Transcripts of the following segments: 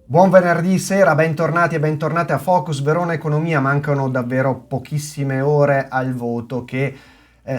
Buon venerdì sera, bentornati e bentornate a Focus Verona Economia. Mancano davvero pochissime ore al voto che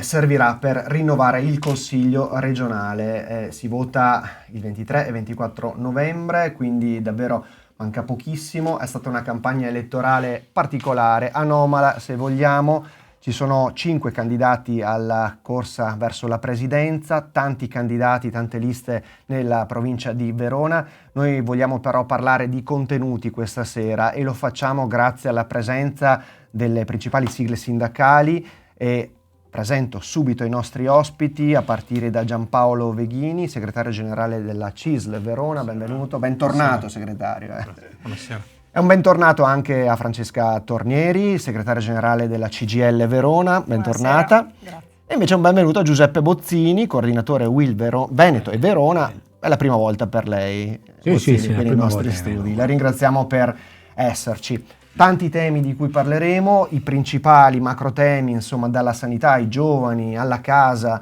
servirà per rinnovare il Consiglio regionale. Si vota il 23 e 24 novembre, quindi davvero manca pochissimo. È stata una campagna elettorale particolare, anomala se vogliamo. Ci sono 5 candidati alla corsa verso la presidenza, tanti candidati, tante liste nella provincia di Verona. Noi vogliamo però parlare di contenuti questa sera e lo facciamo grazie alla presenza delle principali sigle sindacali e presento subito i nostri ospiti a partire da Giampaolo Veghini, segretario generale della CISL Verona. Benvenuto, bentornato segretario. Buonasera. E un bentornato anche a Francesca Tornieri, segretaria generale della CGIL Verona, bentornata. Grazie. E invece un benvenuto a Giuseppe Bozzini, coordinatore UIL Veneto e Verona. È la prima volta per lei, Bozzini, sì, qui nei nostri studi. La ringraziamo per esserci. Tanti temi di cui parleremo, i principali macro temi, insomma, dalla sanità ai giovani, alla casa,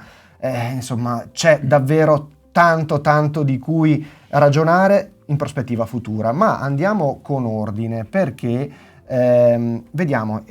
insomma, c'è davvero tanto di cui ragionare in prospettiva futura, ma andiamo con ordine perché vediamo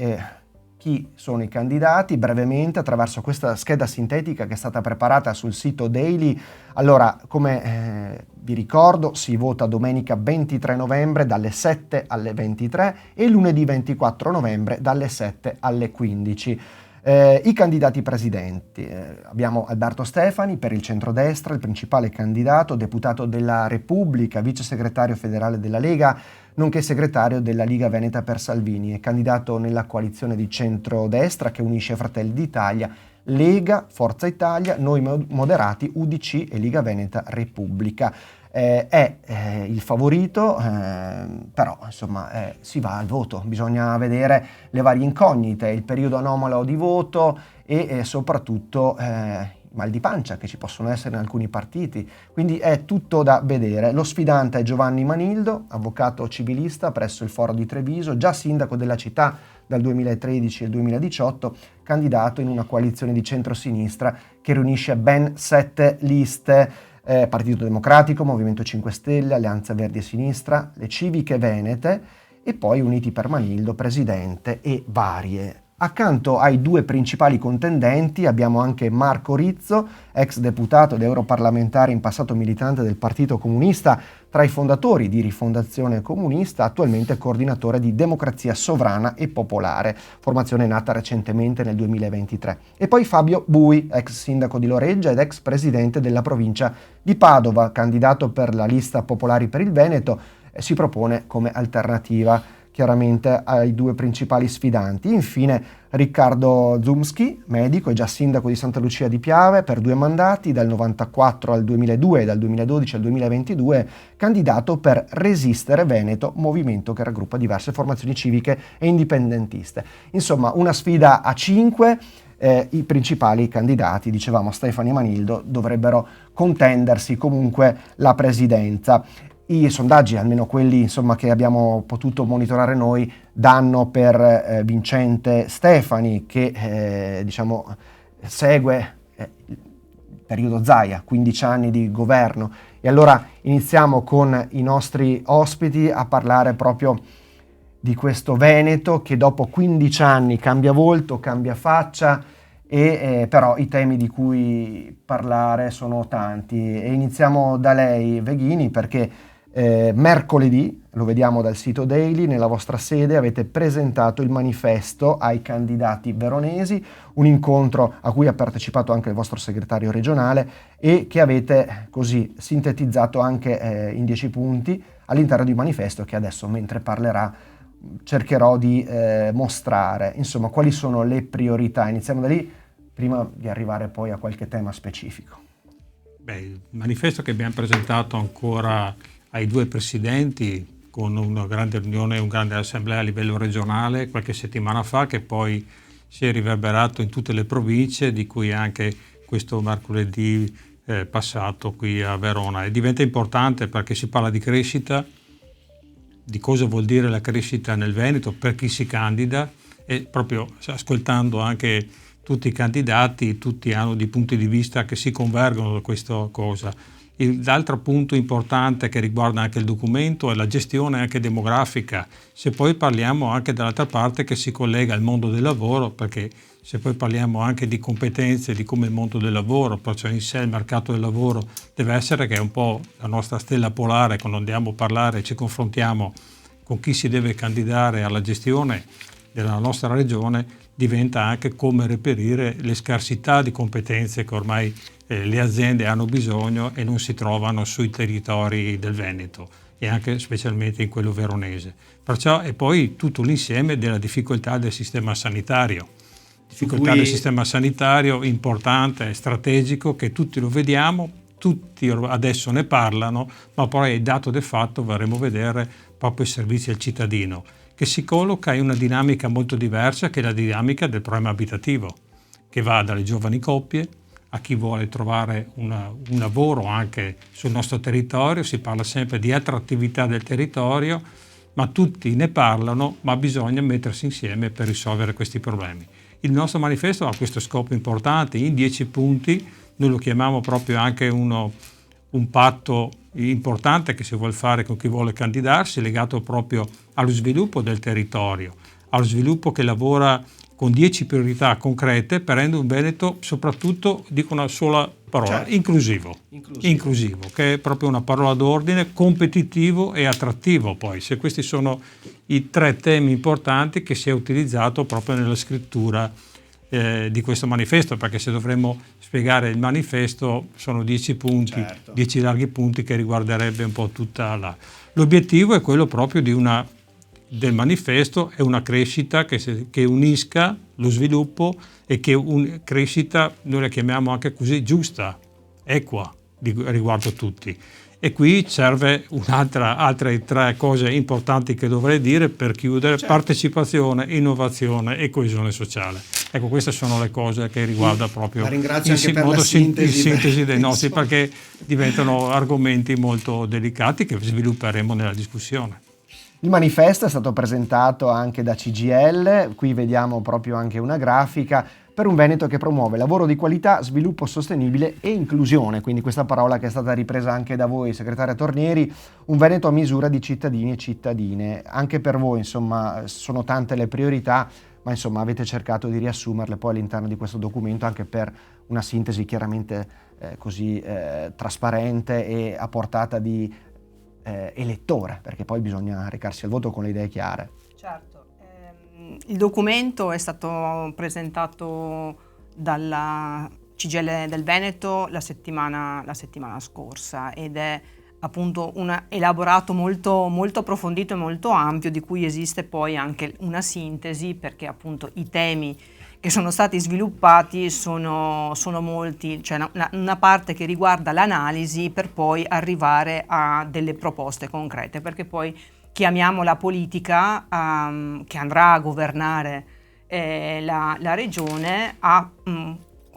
chi sono i candidati brevemente attraverso questa scheda sintetica che è stata preparata sul sito Daily. Allora, come vi ricordo, si vota domenica 23 novembre dalle 7 alle 23 e lunedì 24 novembre dalle 7 alle 15. I candidati presidenti, abbiamo Alberto Stefani per il centrodestra, il principale candidato, deputato della Repubblica, vice segretario federale della Lega, nonché segretario della Liga Veneta per Salvini, è candidato nella coalizione di centrodestra che unisce Fratelli d'Italia, Lega, Forza Italia, Noi Moderati, UDC e Liga Veneta Repubblica. È il favorito, però insomma si va al voto, bisogna vedere le varie incognite, il periodo anomalo di voto e soprattutto mal di pancia che ci possono essere in alcuni partiti, quindi è tutto da vedere. Lo sfidante è Giovanni Manildo, avvocato civilista presso il Foro di Treviso, già sindaco della città dal 2013 al 2018, candidato in una coalizione di centrosinistra che riunisce ben 7 liste. Partito Democratico, Movimento 5 Stelle, Alleanza Verdi e Sinistra, le Civiche Venete e poi Uniti per Manildo, Presidente e varie. Accanto ai 2 principali contendenti abbiamo anche Marco Rizzo, ex deputato ed europarlamentare, in passato militante del Partito Comunista, tra i fondatori di Rifondazione Comunista, attualmente coordinatore di Democrazia Sovrana e Popolare, formazione nata recentemente nel 2023. E poi Fabio Bui, ex sindaco di Loreggia ed ex presidente della provincia di Padova, candidato per la lista Popolari per il Veneto, si propone come alternativa chiaramente ai 2 principali sfidanti. Infine Riccardo Zumski, medico e già sindaco di Santa Lucia di Piave per 2 mandati, dal 94 al 2002 e dal 2012 al 2022, candidato per Resistere Veneto, movimento che raggruppa diverse formazioni civiche e indipendentiste. Insomma, una sfida a 5. I principali candidati, dicevamo Stefani e Manildo, dovrebbero contendersi comunque la presidenza. I sondaggi, almeno quelli insomma che abbiamo potuto monitorare noi, danno per vincente Stefani che diciamo segue il periodo Zaia, 15 anni di governo. E allora iniziamo con i nostri ospiti a parlare proprio di questo Veneto che dopo 15 anni cambia volto, cambia faccia e però i temi di cui parlare sono tanti. E iniziamo da lei, Veghini, perché mercoledì, lo vediamo dal sito Daily, nella vostra sede avete presentato il manifesto ai candidati veronesi, un incontro a cui ha partecipato anche il vostro segretario regionale e che avete così sintetizzato anche in 10 punti all'interno di un manifesto che adesso, mentre parlerà, cercherò di mostrare. Insomma, quali sono le priorità? Iniziamo da lì, prima di arrivare poi a qualche tema specifico. Il manifesto che abbiamo presentato ancora ai 2 presidenti con una grande riunione, un grande assemblea a livello regionale qualche settimana fa, che poi si è riverberato in tutte le province, di cui anche questo mercoledì passato qui a Verona. E diventa importante perché si parla di crescita, di cosa vuol dire la crescita nel Veneto, per chi si candida, e proprio ascoltando anche tutti i candidati, tutti hanno dei punti di vista che si convergono da questa cosa. L'altro punto importante che riguarda anche il documento è la gestione anche demografica. Se poi parliamo anche dall'altra parte che si collega al mondo del lavoro, perché se poi parliamo anche di competenze, di come il mondo del lavoro, perciò in sé il mercato del lavoro deve essere, che è un po' la nostra stella polare quando andiamo a parlare e ci confrontiamo con chi si deve candidare alla gestione della nostra regione, diventa anche come reperire le scarsità di competenze che ormai le aziende hanno bisogno e non si trovano sui territori del Veneto e anche specialmente in quello veronese. Perciò è poi tutto l'insieme della difficoltà del sistema sanitario. Difficoltà del sistema sanitario importante, strategico, che tutti lo vediamo, tutti adesso ne parlano, ma poi il dato del fatto vorremmo vedere proprio i servizi al cittadino, che si colloca in una dinamica molto diversa, che è la dinamica del problema abitativo, che va dalle giovani coppie a chi vuole trovare un lavoro anche sul nostro territorio. Si parla sempre di attrattività del territorio, ma tutti ne parlano, ma bisogna mettersi insieme per risolvere questi problemi. Il nostro manifesto ha questo scopo importante, in 10 punti, noi lo chiamiamo proprio anche un patto importante che si vuole fare con chi vuole candidarsi, legato proprio allo sviluppo del territorio, allo sviluppo che lavora con 10 priorità concrete per rendere un Veneto, soprattutto, dico una sola parola, certo, inclusivo, che è proprio una parola d'ordine, competitivo e attrattivo. Poi, se questi sono i 3 temi importanti che si è utilizzato proprio nella scrittura di questo manifesto, perché se dovremmo spiegare il manifesto sono 10 punti, certo, 10 larghi punti che riguarderebbe un po' tutta l'obiettivo è quello proprio del manifesto, è una crescita che unisca lo sviluppo e che crescita, noi la chiamiamo anche così, giusta, equa riguardo tutti. E qui serve altre 3 cose importanti che dovrei dire per chiudere: certo, partecipazione, innovazione e coesione sociale. Ecco, queste sono le cose che riguarda proprio la ringrazio anche per la sintesi dei nostri, perché diventano argomenti molto delicati che svilupperemo nella discussione. Il manifesto è stato presentato anche da CGIL, qui vediamo proprio anche una grafica, per un Veneto che promuove lavoro di qualità, sviluppo sostenibile e inclusione, quindi questa parola che è stata ripresa anche da voi, segretaria Tornieri, un Veneto a misura di cittadini e cittadine. Anche per voi, insomma, sono tante le priorità, ma insomma avete cercato di riassumerle poi all'interno di questo documento anche per una sintesi chiaramente così trasparente e a portata di elettore, perché poi bisogna recarsi al voto con le idee chiare. Certo. Il documento è stato presentato dalla CGIL del Veneto la settimana scorsa ed è appunto un elaborato molto, molto approfondito e molto ampio, di cui esiste poi anche una sintesi, perché appunto i temi che sono stati sviluppati sono molti, cioè una parte che riguarda l'analisi per poi arrivare a delle proposte concrete, perché poi chiamiamo la politica che andrà a governare la regione a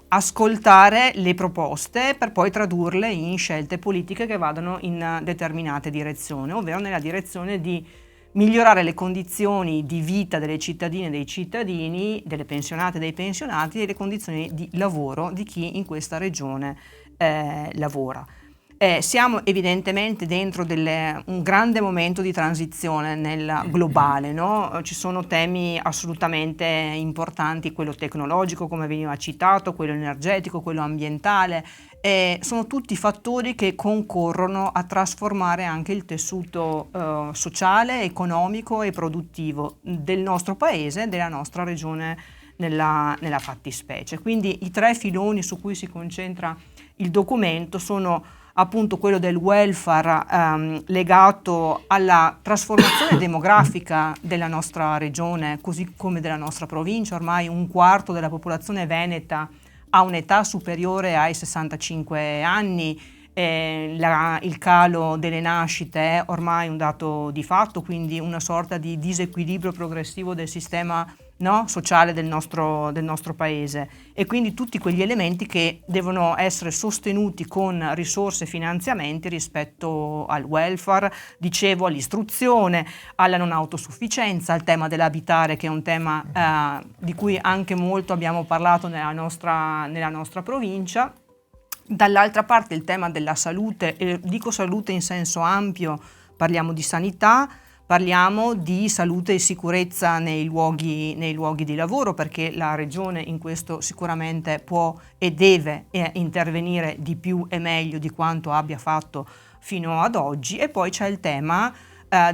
ascoltare le proposte per poi tradurle in scelte politiche che vadano in determinate direzioni, ovvero nella direzione di migliorare le condizioni di vita delle cittadine e dei cittadini, delle pensionate e dei pensionati, e le condizioni di lavoro di chi in questa regione lavora. Siamo evidentemente dentro un grande momento di transizione nel globale, no? Ci sono temi assolutamente importanti, quello tecnologico come veniva citato, quello energetico, quello ambientale, sono tutti fattori che concorrono a trasformare anche il tessuto sociale, economico e produttivo del nostro paese, della nostra regione nella fattispecie. Quindi i 3 filoni su cui si concentra il documento sono appunto quello del welfare legato alla trasformazione demografica della nostra regione, così come della nostra provincia. Ormai 1/4 della popolazione veneta ha un'età superiore ai 65 anni, il calo delle nascite è ormai un dato di fatto, quindi una sorta di disequilibrio progressivo del sistema sociale del nostro paese, e quindi tutti quegli elementi che devono essere sostenuti con risorse e finanziamenti rispetto al welfare, dicevo, all'istruzione, alla non autosufficienza, al tema dell'abitare, che è un tema di cui anche molto abbiamo parlato nella nostra provincia, Dall'altra parte il tema della salute, e dico salute in senso ampio, parliamo di sanità, parliamo di salute e sicurezza nei luoghi di lavoro, perché la Regione in questo sicuramente può e deve intervenire di più e meglio di quanto abbia fatto fino ad oggi. E poi c'è il tema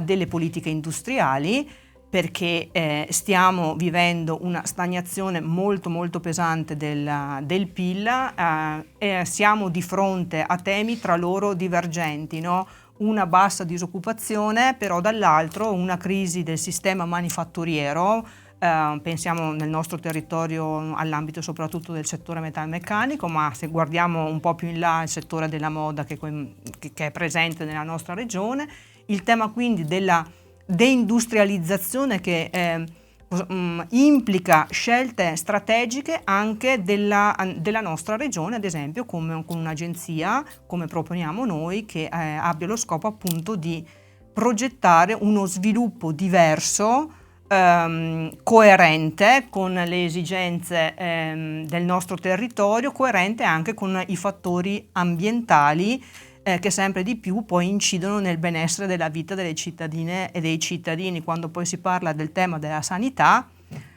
delle politiche industriali, perché stiamo vivendo una stagnazione molto molto pesante del PIL, e siamo di fronte a temi tra loro divergenti, no? Una bassa disoccupazione, però dall'altro una crisi del sistema manifatturiero, pensiamo nel nostro territorio all'ambito soprattutto del settore metalmeccanico, ma se guardiamo un po' più in là il settore della moda che è presente nella nostra regione, il tema quindi della deindustrializzazione che implica scelte strategiche anche della nostra regione, ad esempio con un'agenzia come proponiamo noi, che abbia lo scopo appunto di progettare uno sviluppo diverso, coerente con le esigenze del nostro territorio, coerente anche con i fattori ambientali che sempre di più poi incidono nel benessere della vita delle cittadine e dei cittadini. Quando poi si parla del tema della sanità,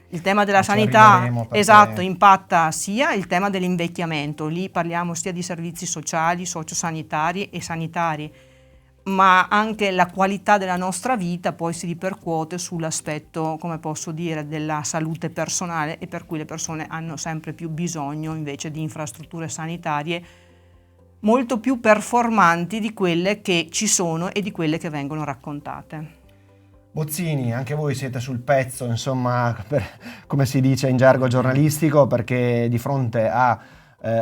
il tema della sanità, esatto, impatta sia il tema dell'invecchiamento, lì parliamo sia di servizi sociali, sociosanitari e sanitari, ma anche la qualità della nostra vita poi si ripercuote sull'aspetto, come posso dire, della salute personale, e per cui le persone hanno sempre più bisogno invece di infrastrutture sanitarie molto più performanti di quelle che ci sono e di quelle che vengono raccontate. Bozzini, anche voi siete sul pezzo, insomma, come si dice in gergo giornalistico, perché di fronte a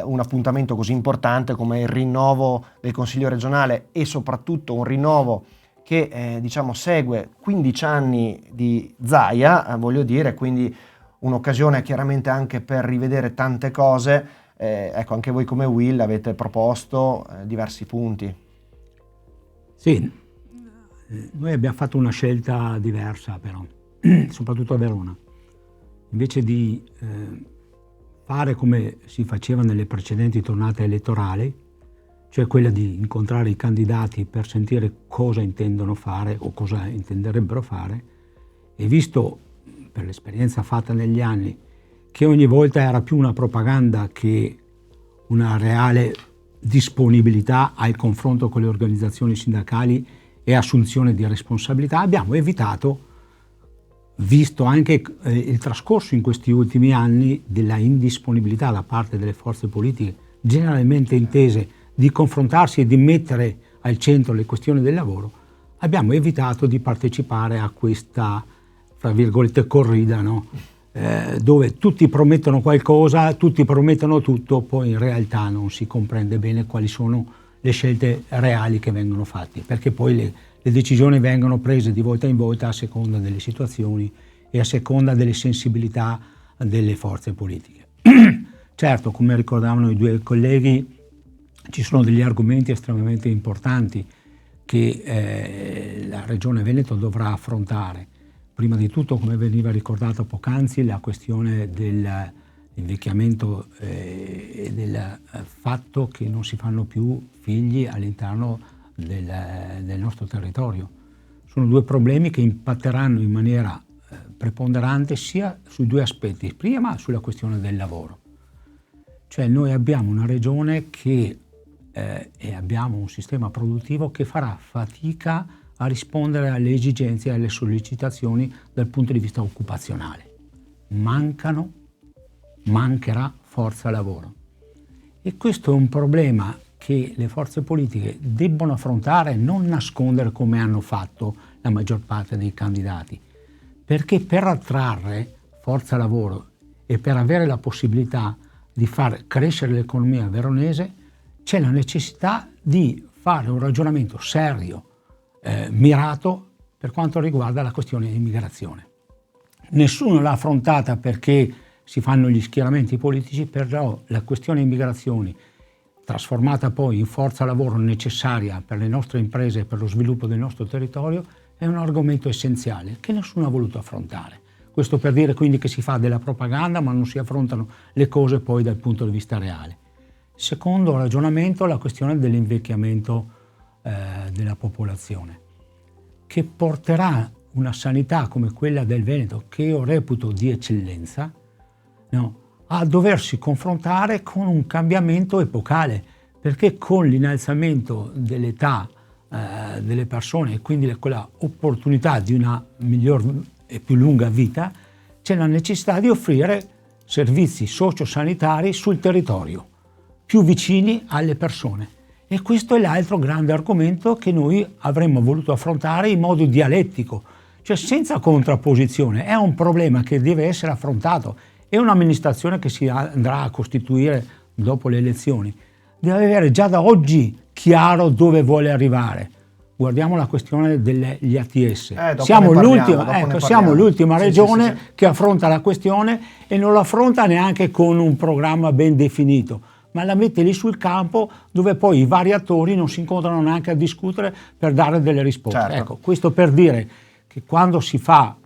un appuntamento così importante come il rinnovo del Consiglio regionale, e soprattutto un rinnovo che diciamo segue 15 anni di Zaia, voglio dire, quindi un'occasione chiaramente anche per rivedere tante cose. Ecco, anche voi come Will avete proposto diversi punti. Sì, noi abbiamo fatto una scelta diversa però, soprattutto a Verona. Invece di fare come si faceva nelle precedenti tornate elettorali, cioè quella di incontrare i candidati per sentire cosa intendono fare o cosa intenderebbero fare, e visto per l'esperienza fatta negli anni che ogni volta era più una propaganda che una reale disponibilità al confronto con le organizzazioni sindacali e assunzione di responsabilità, abbiamo evitato, visto anche il trascorso in questi ultimi anni della indisponibilità da parte delle forze politiche generalmente intese di confrontarsi e di mettere al centro le questioni del lavoro, abbiamo evitato di partecipare a questa, fra virgolette, corrida, no? Dove tutti promettono qualcosa, tutti promettono tutto, poi in realtà non si comprende bene quali sono le scelte reali che vengono fatte, perché poi le decisioni vengono prese di volta in volta a seconda delle situazioni e a seconda delle sensibilità delle forze politiche. Certo, come ricordavano i due colleghi, ci sono degli argomenti estremamente importanti che la Regione Veneto dovrà affrontare. Prima di tutto, come veniva ricordato poc'anzi, la questione dell'invecchiamento e del fatto che non si fanno più figli all'interno del nostro territorio. Sono due problemi che impatteranno in maniera preponderante sia sui due aspetti. Prima sulla questione del lavoro. Cioè noi abbiamo una regione che e abbiamo un sistema produttivo che farà fatica a rispondere alle esigenze e alle sollecitazioni dal punto di vista occupazionale. Mancherà forza lavoro. E questo è un problema che le forze politiche debbono affrontare e non nascondere come hanno fatto la maggior parte dei candidati. Perché per attrarre forza lavoro e per avere la possibilità di far crescere l'economia veronese c'è la necessità di fare un ragionamento serio, mirato per quanto riguarda la questione di immigrazione. Nessuno l'ha affrontata perché si fanno gli schieramenti politici, però la questione immigrazione, trasformata poi in forza lavoro necessaria per le nostre imprese e per lo sviluppo del nostro territorio, è un argomento essenziale che nessuno ha voluto affrontare. Questo per dire quindi che si fa della propaganda ma non si affrontano le cose poi dal punto di vista reale. Secondo ragionamento, la questione dell'invecchiamento della popolazione, che porterà una sanità come quella del Veneto, che io reputo di eccellenza, no, a doversi confrontare con un cambiamento epocale, perché con l'innalzamento dell'età delle persone e quindi quella opportunità di una miglior e più lunga vita, c'è la necessità di offrire servizi sociosanitari sul territorio, più vicini alle persone. E questo è l'altro grande argomento che noi avremmo voluto affrontare in modo dialettico, cioè senza contrapposizione. È un problema che deve essere affrontato, e un'amministrazione che si andrà a costituire dopo le elezioni deve avere già da oggi chiaro dove vuole arrivare. Guardiamo la questione degli ATS. Siamo l'ultima regione che affronta la questione, e non la affronta neanche con un programma ben definito, ma la mette lì sul campo, dove poi i vari attori non si incontrano neanche a discutere per dare delle risposte. Certo. Ecco, questo per dire che quando si fa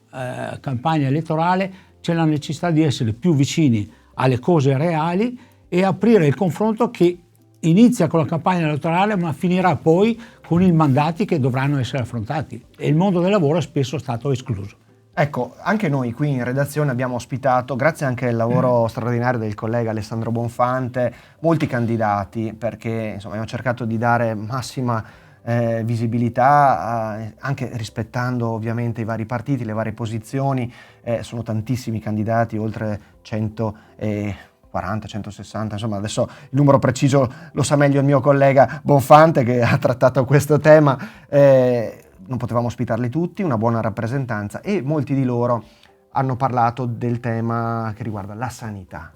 campagna elettorale c'è la necessità di essere più vicini alle cose reali e aprire il confronto che inizia con la campagna elettorale ma finirà poi con i mandati che dovranno essere affrontati, e il mondo del lavoro è spesso stato escluso. Ecco, anche noi qui in redazione abbiamo ospitato, grazie anche al lavoro straordinario del collega Alessandro Bonfante, molti candidati, perché insomma abbiamo cercato di dare massima visibilità, anche rispettando ovviamente i vari partiti, le varie posizioni. Sono tantissimi candidati, oltre 140, 160, insomma adesso il numero preciso lo sa meglio il mio collega Bonfante, che ha trattato questo tema. Non potevamo ospitarli tutti, una buona rappresentanza, e molti di loro hanno parlato del tema che riguarda la sanità.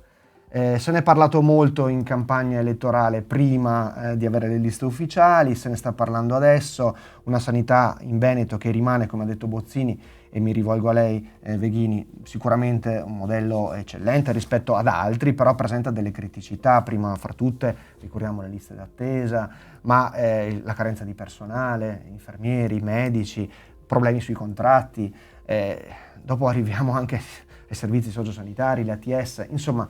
Se ne è parlato molto in campagna elettorale prima di avere le liste ufficiali, se ne sta parlando adesso, una sanità in Veneto che rimane, come ha detto Bozzini, e mi rivolgo a lei Veghini, sicuramente un modello eccellente rispetto ad altri, però presenta delle criticità, prima fra tutte ricordiamo le liste d'attesa, ma la carenza di personale, infermieri, medici, problemi sui contratti, dopo arriviamo anche ai servizi sociosanitari, le ATS, insomma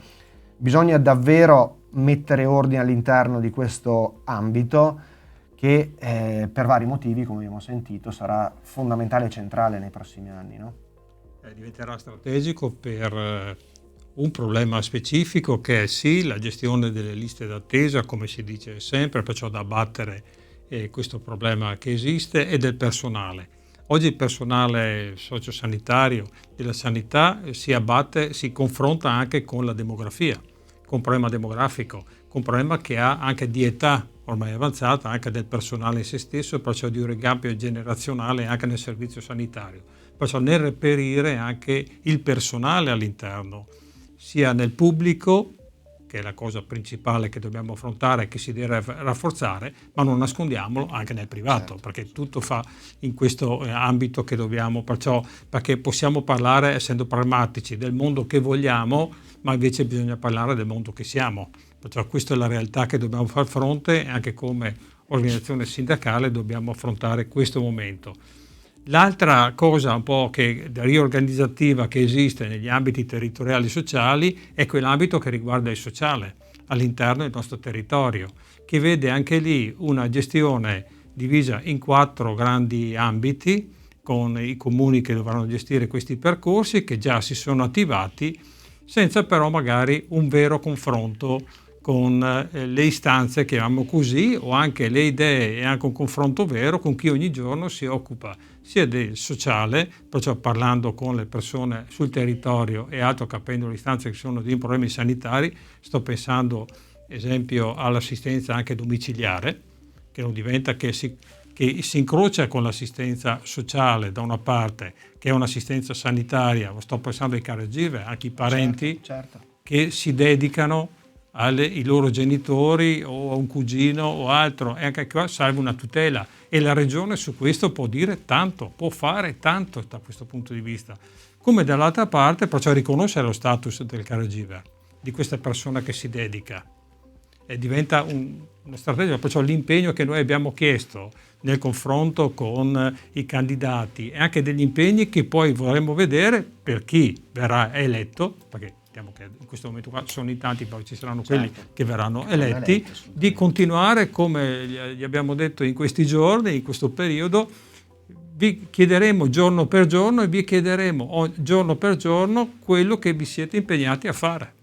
bisogna davvero mettere ordine all'interno di questo ambito che per vari motivi, come abbiamo sentito, sarà fondamentale e centrale nei prossimi anni, no? Diventerà strategico per un problema specifico, che è sì la gestione delle liste d'attesa, come si dice sempre, perciò da abbattere questo problema che esiste, e del personale. Oggi il personale sociosanitario della sanità si confronta anche con la demografia, con un problema demografico, con un problema che ha anche di età ormai avanzata, anche del personale in se stesso, perciò di un ricambio generazionale anche nel servizio sanitario, perciò nel reperire anche il personale all'interno, sia nel pubblico, che è la cosa principale che dobbiamo affrontare, che si deve rafforzare, ma non nascondiamolo, anche nel privato, certo, perché tutto fa in questo ambito che dobbiamo, perché possiamo parlare, essendo pragmatici, del mondo che vogliamo, ma invece bisogna parlare del mondo che siamo. Perciò questa è la realtà che dobbiamo far fronte, e anche come organizzazione sindacale dobbiamo affrontare questo momento. L'altra cosa un po' riorganizzativa che esiste negli ambiti territoriali sociali è quell'ambito che riguarda il sociale all'interno del nostro territorio, che vede anche lì una gestione divisa in 4 grandi ambiti, con i comuni che dovranno gestire questi percorsi, che già si sono attivati, senza però magari un vero confronto con le istanze, chiamiamo così, o anche le idee, e anche un confronto vero con chi ogni giorno si occupa sia del sociale, perciò parlando con le persone sul territorio e altro, capendo le istanze che sono di problemi sanitari. Sto pensando, esempio, all'assistenza anche domiciliare, che non diventa che si incrocia con l'assistenza sociale da una parte, che è un'assistenza sanitaria. Sto pensando ai caregiver, anche i parenti, certo, che si dedicano ai loro genitori o a un cugino o altro, e anche qua serve una tutela, e la regione su questo può dire tanto, può fare tanto da questo punto di vista, come dall'altra parte perciò riconoscere lo status del caregiver, di questa persona che si dedica, e diventa una strategia. Perciò l'impegno che noi abbiamo chiesto nel confronto con i candidati, e anche degli impegni che poi vorremmo vedere per chi verrà eletto, perché sappiamo che in questo momento qua sono in tanti, poi ci saranno quelli che verranno eletti, di continuare come gli abbiamo detto in questi giorni, in questo periodo. Vi chiederemo giorno per giorno e vi chiederemo giorno per giorno quello che vi siete impegnati a fare.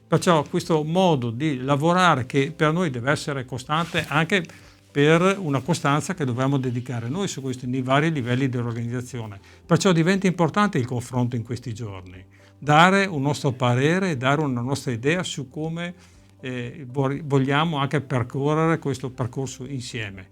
Perciò questo modo di lavorare, che per noi deve essere costante anche per una costanza che dobbiamo dedicare noi su questi nei vari livelli dell'organizzazione. Perciò diventa importante il confronto in questi giorni, dare un nostro parere, dare una nostra idea su come vogliamo anche percorrere questo percorso insieme.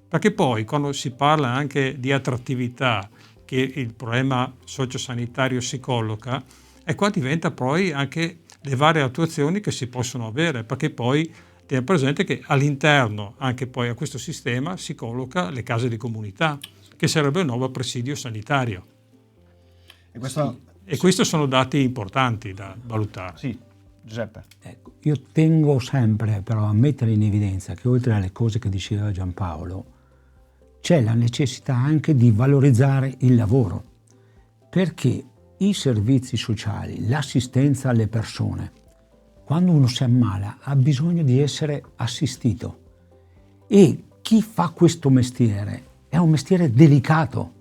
Perché poi quando si parla anche di attrattività, che il problema sociosanitario si colloca, e qua diventa poi anche le varie attuazioni che si possono avere, perché poi teniamo presente che all'interno anche poi a questo sistema si colloca le case di comunità, che sarebbe un nuovo presidio sanitario. E questi sono dati importanti da valutare. Sì, Giuseppe. Ecco, io tengo sempre però a mettere in evidenza che oltre alle cose che diceva Giampaolo, c'è la necessità anche di valorizzare il lavoro, perché i servizi sociali, l'assistenza alle persone, quando uno si ammala ha bisogno di essere assistito, e chi fa questo mestiere è un mestiere delicato,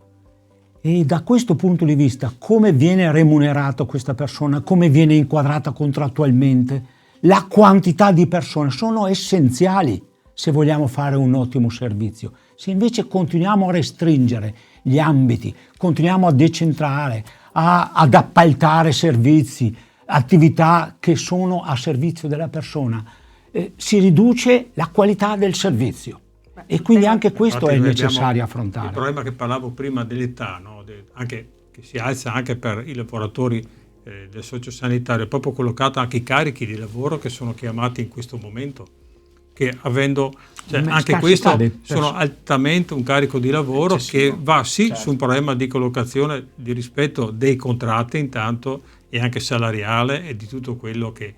e da questo punto di vista come viene remunerato questa persona, come viene inquadrata contrattualmente, la quantità di persone sono essenziali se vogliamo fare un ottimo servizio. Se invece continuiamo a restringere gli ambiti, continuiamo a decentrare, ad appaltare servizi, attività che sono a servizio della persona, si riduce la qualità del servizio. E quindi anche questo è necessario affrontare. Il problema che parlavo prima dell'età, no? Anche, che si alza anche per i lavoratori del sociosanitario, è proprio collocato anche i carichi di lavoro che sono chiamati in questo momento, che avendo anche questo sono altamente un carico di lavoro che va su un problema di collocazione, di rispetto dei contratti intanto, e anche salariale, e di tutto quello che,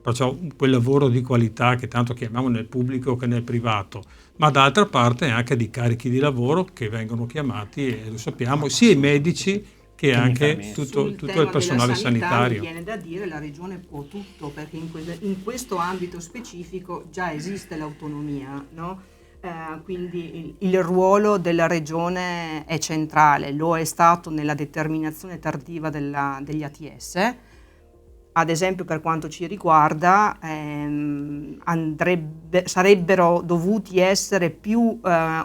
perciò quel lavoro di qualità che tanto chiamiamo nel pubblico che nel privato, ma d'altra parte anche di carichi di lavoro che vengono chiamati, e lo sappiamo, sia i medici che anche tutto il personale sanitario. Viene da dire la Regione può tutto, perché in questo ambito specifico già esiste l'autonomia, no? Quindi il ruolo della Regione è centrale, lo è stato nella determinazione tardiva degli ATS. Ad esempio, per quanto ci riguarda, sarebbero dovuti essere più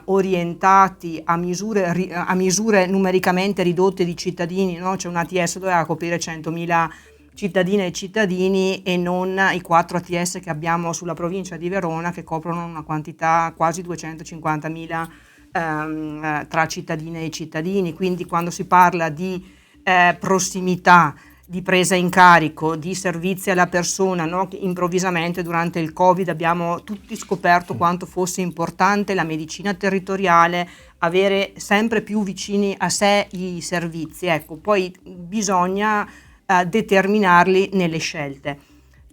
orientati a misure numericamente ridotte di cittadini, no? Cioè un ATS doveva coprire 100.000 cittadine e cittadini e non i 4 ATS che abbiamo sulla provincia di Verona, che coprono una quantità quasi 250.000 tra cittadine e cittadini. Quindi quando si parla di prossimità, di presa in carico, di servizi alla persona, no? Improvvisamente durante il Covid abbiamo tutti scoperto quanto fosse importante la medicina territoriale, avere sempre più vicini a sé i servizi. Ecco, poi bisogna determinarli nelle scelte.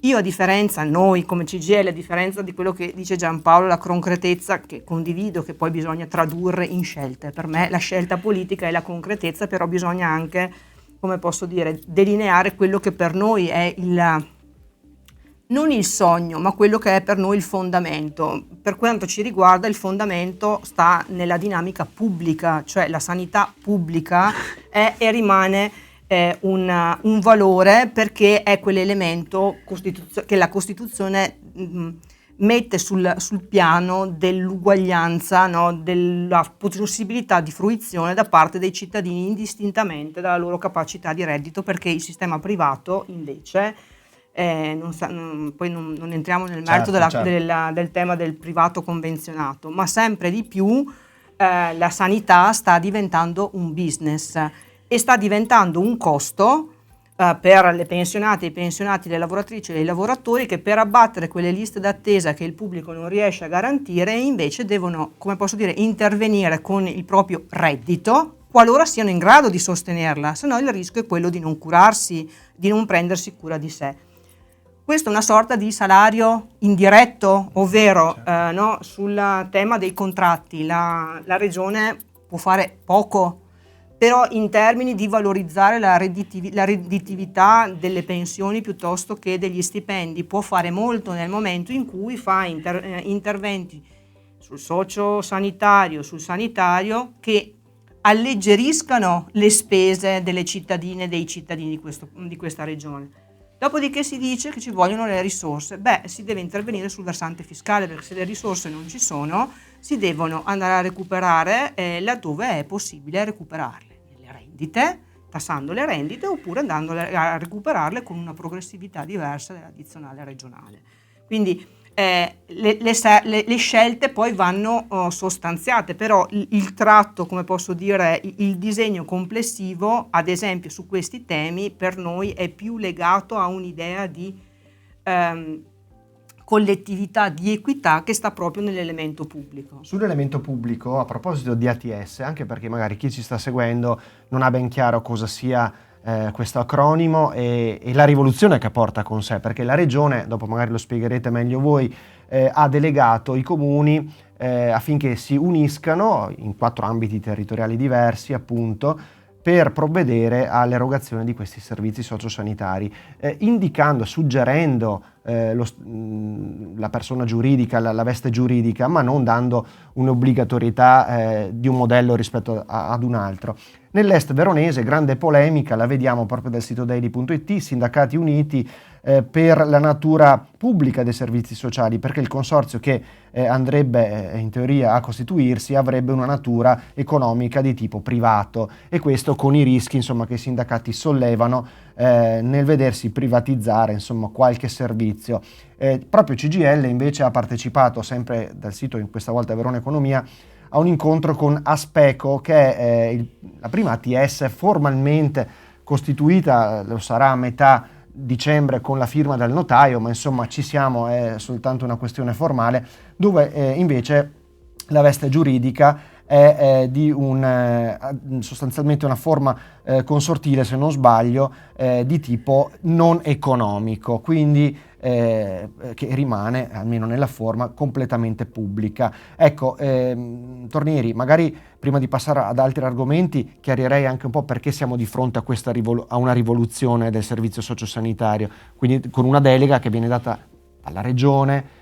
Io, a differenza, noi come CGIL, a differenza di quello che dice Giampaolo, la concretezza che condivido, che poi bisogna tradurre in scelte. Per me la scelta politica è la concretezza, però bisogna anche, come posso dire, delineare quello che per noi è non il sogno, ma quello che è per noi il fondamento. Per quanto ci riguarda, il fondamento sta nella dinamica pubblica, cioè la sanità pubblica è e rimane un valore, perché è quell'elemento che la Costituzione mette sul piano dell'uguaglianza, no? Della possibilità di fruizione da parte dei cittadini indistintamente dalla loro capacità di reddito, perché il sistema privato invece, poi non entriamo nel merito del tema del privato convenzionato, ma sempre di più la sanità sta diventando un business e sta diventando un costo per le pensionate, i pensionati, le lavoratrici e i lavoratori, che per abbattere quelle liste d'attesa che il pubblico non riesce a garantire invece devono, come posso dire, intervenire con il proprio reddito qualora siano in grado di sostenerla, se no il rischio è quello di non curarsi, di non prendersi cura di sé. Questo è una sorta di salario indiretto, ovvero no, sul tema dei contratti la Regione può fare poco, però in termini di valorizzare la redditività delle pensioni piuttosto che degli stipendi. Può fare molto nel momento in cui fa interventi sul socio-sanitario, sul sanitario, che alleggeriscano le spese delle cittadine e dei cittadini di questa regione. Dopodiché si dice che ci vogliono le risorse. Si deve intervenire sul versante fiscale, perché se le risorse non ci sono, si devono andare a recuperare laddove è possibile recuperarle. Le rendite, tassando le rendite, oppure andando a recuperarle con una progressività diversa dell'addizionale regionale. Quindi le scelte poi vanno sostanziate, però il tratto, come posso dire, il disegno complessivo, ad esempio su questi temi, per noi è più legato a un'idea di collettività, di equità che sta proprio nell'elemento pubblico. Sull'elemento pubblico, a proposito di ATS, anche perché magari chi ci sta seguendo non ha ben chiaro cosa sia questo acronimo e la rivoluzione che porta con sé, perché la regione, dopo magari lo spiegherete meglio voi, ha delegato i comuni affinché si uniscano in 4 ambiti territoriali diversi, appunto, per provvedere all'erogazione di questi servizi sociosanitari, indicando, suggerendo la persona giuridica, la veste giuridica, ma non dando un'obbligatorietà di un modello rispetto ad un altro. Nell'est veronese, grande polemica, la vediamo proprio dal sito daily.it, sindacati uniti per la natura pubblica dei servizi sociali, perché il consorzio che andrebbe in teoria a costituirsi avrebbe una natura economica di tipo privato, e questo con i rischi, insomma, che i sindacati sollevano nel vedersi privatizzare, insomma, qualche servizio. Proprio CGIL invece ha partecipato, sempre dal sito, in questa volta Verona Economia, a un incontro con Aspeco, che è la prima ATS formalmente costituita, lo sarà a metà dicembre con la firma del notaio, ma insomma ci siamo, è soltanto una questione formale, dove invece la veste giuridica è di sostanzialmente una forma consortile, se non sbaglio, di tipo non economico, quindi che rimane, almeno nella forma, completamente pubblica. Ecco, Tornieri, magari prima di passare ad altri argomenti, chiarirei anche un po' perché siamo di fronte a questa a una rivoluzione del servizio sociosanitario, quindi con una delega che viene data alla regione,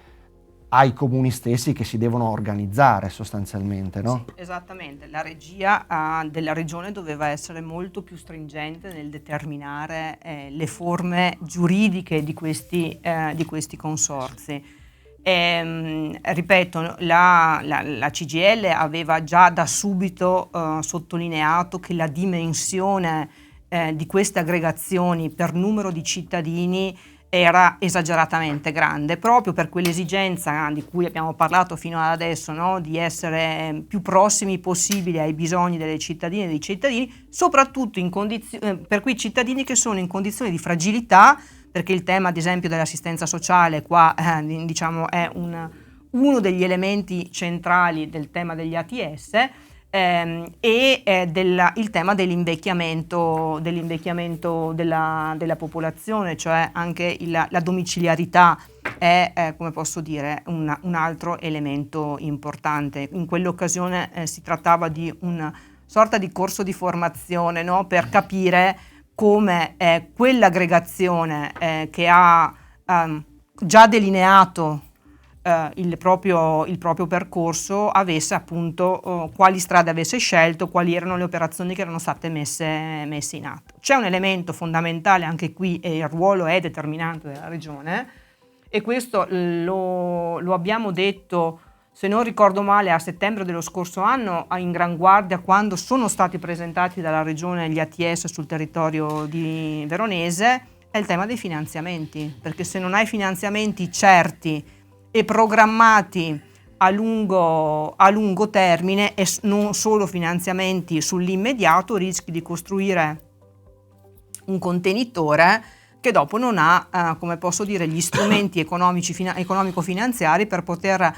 ai comuni stessi, che si devono organizzare sostanzialmente, no? Sì, esattamente, la regia della regione doveva essere molto più stringente nel determinare le forme giuridiche di questi consorzi. Ripeto, la CGIL aveva già da subito sottolineato che la dimensione di queste aggregazioni per numero di cittadini era esageratamente grande, proprio per quell'esigenza di cui abbiamo parlato fino ad adesso, no? Di essere più prossimi possibile ai bisogni delle cittadine e dei cittadini, soprattutto per quei cittadini che sono in condizioni di fragilità, perché il tema ad esempio dell'assistenza sociale qua diciamo è uno degli elementi centrali del tema degli ATS, il tema dell'invecchiamento della popolazione, cioè anche la domiciliarità è come posso dire, un altro elemento importante. In quell'occasione si trattava di una sorta di corso di formazione, no? Per capire come quell'aggregazione che ha già delineato il proprio percorso avesse appunto quali strade avesse scelto, quali erano le operazioni che erano state messe in atto. C'è un elemento fondamentale anche qui, e il ruolo è determinante della regione, e questo lo abbiamo detto, se non ricordo male, a settembre dello scorso anno in Gran Guardia, quando sono stati presentati dalla regione gli ATS sul territorio di veronese, è il tema dei finanziamenti, perché se non hai finanziamenti certi e programmati a lungo termine e non solo finanziamenti sull'immediato, rischi di costruire un contenitore che dopo non ha, come posso dire, gli strumenti economico-finanziari per poter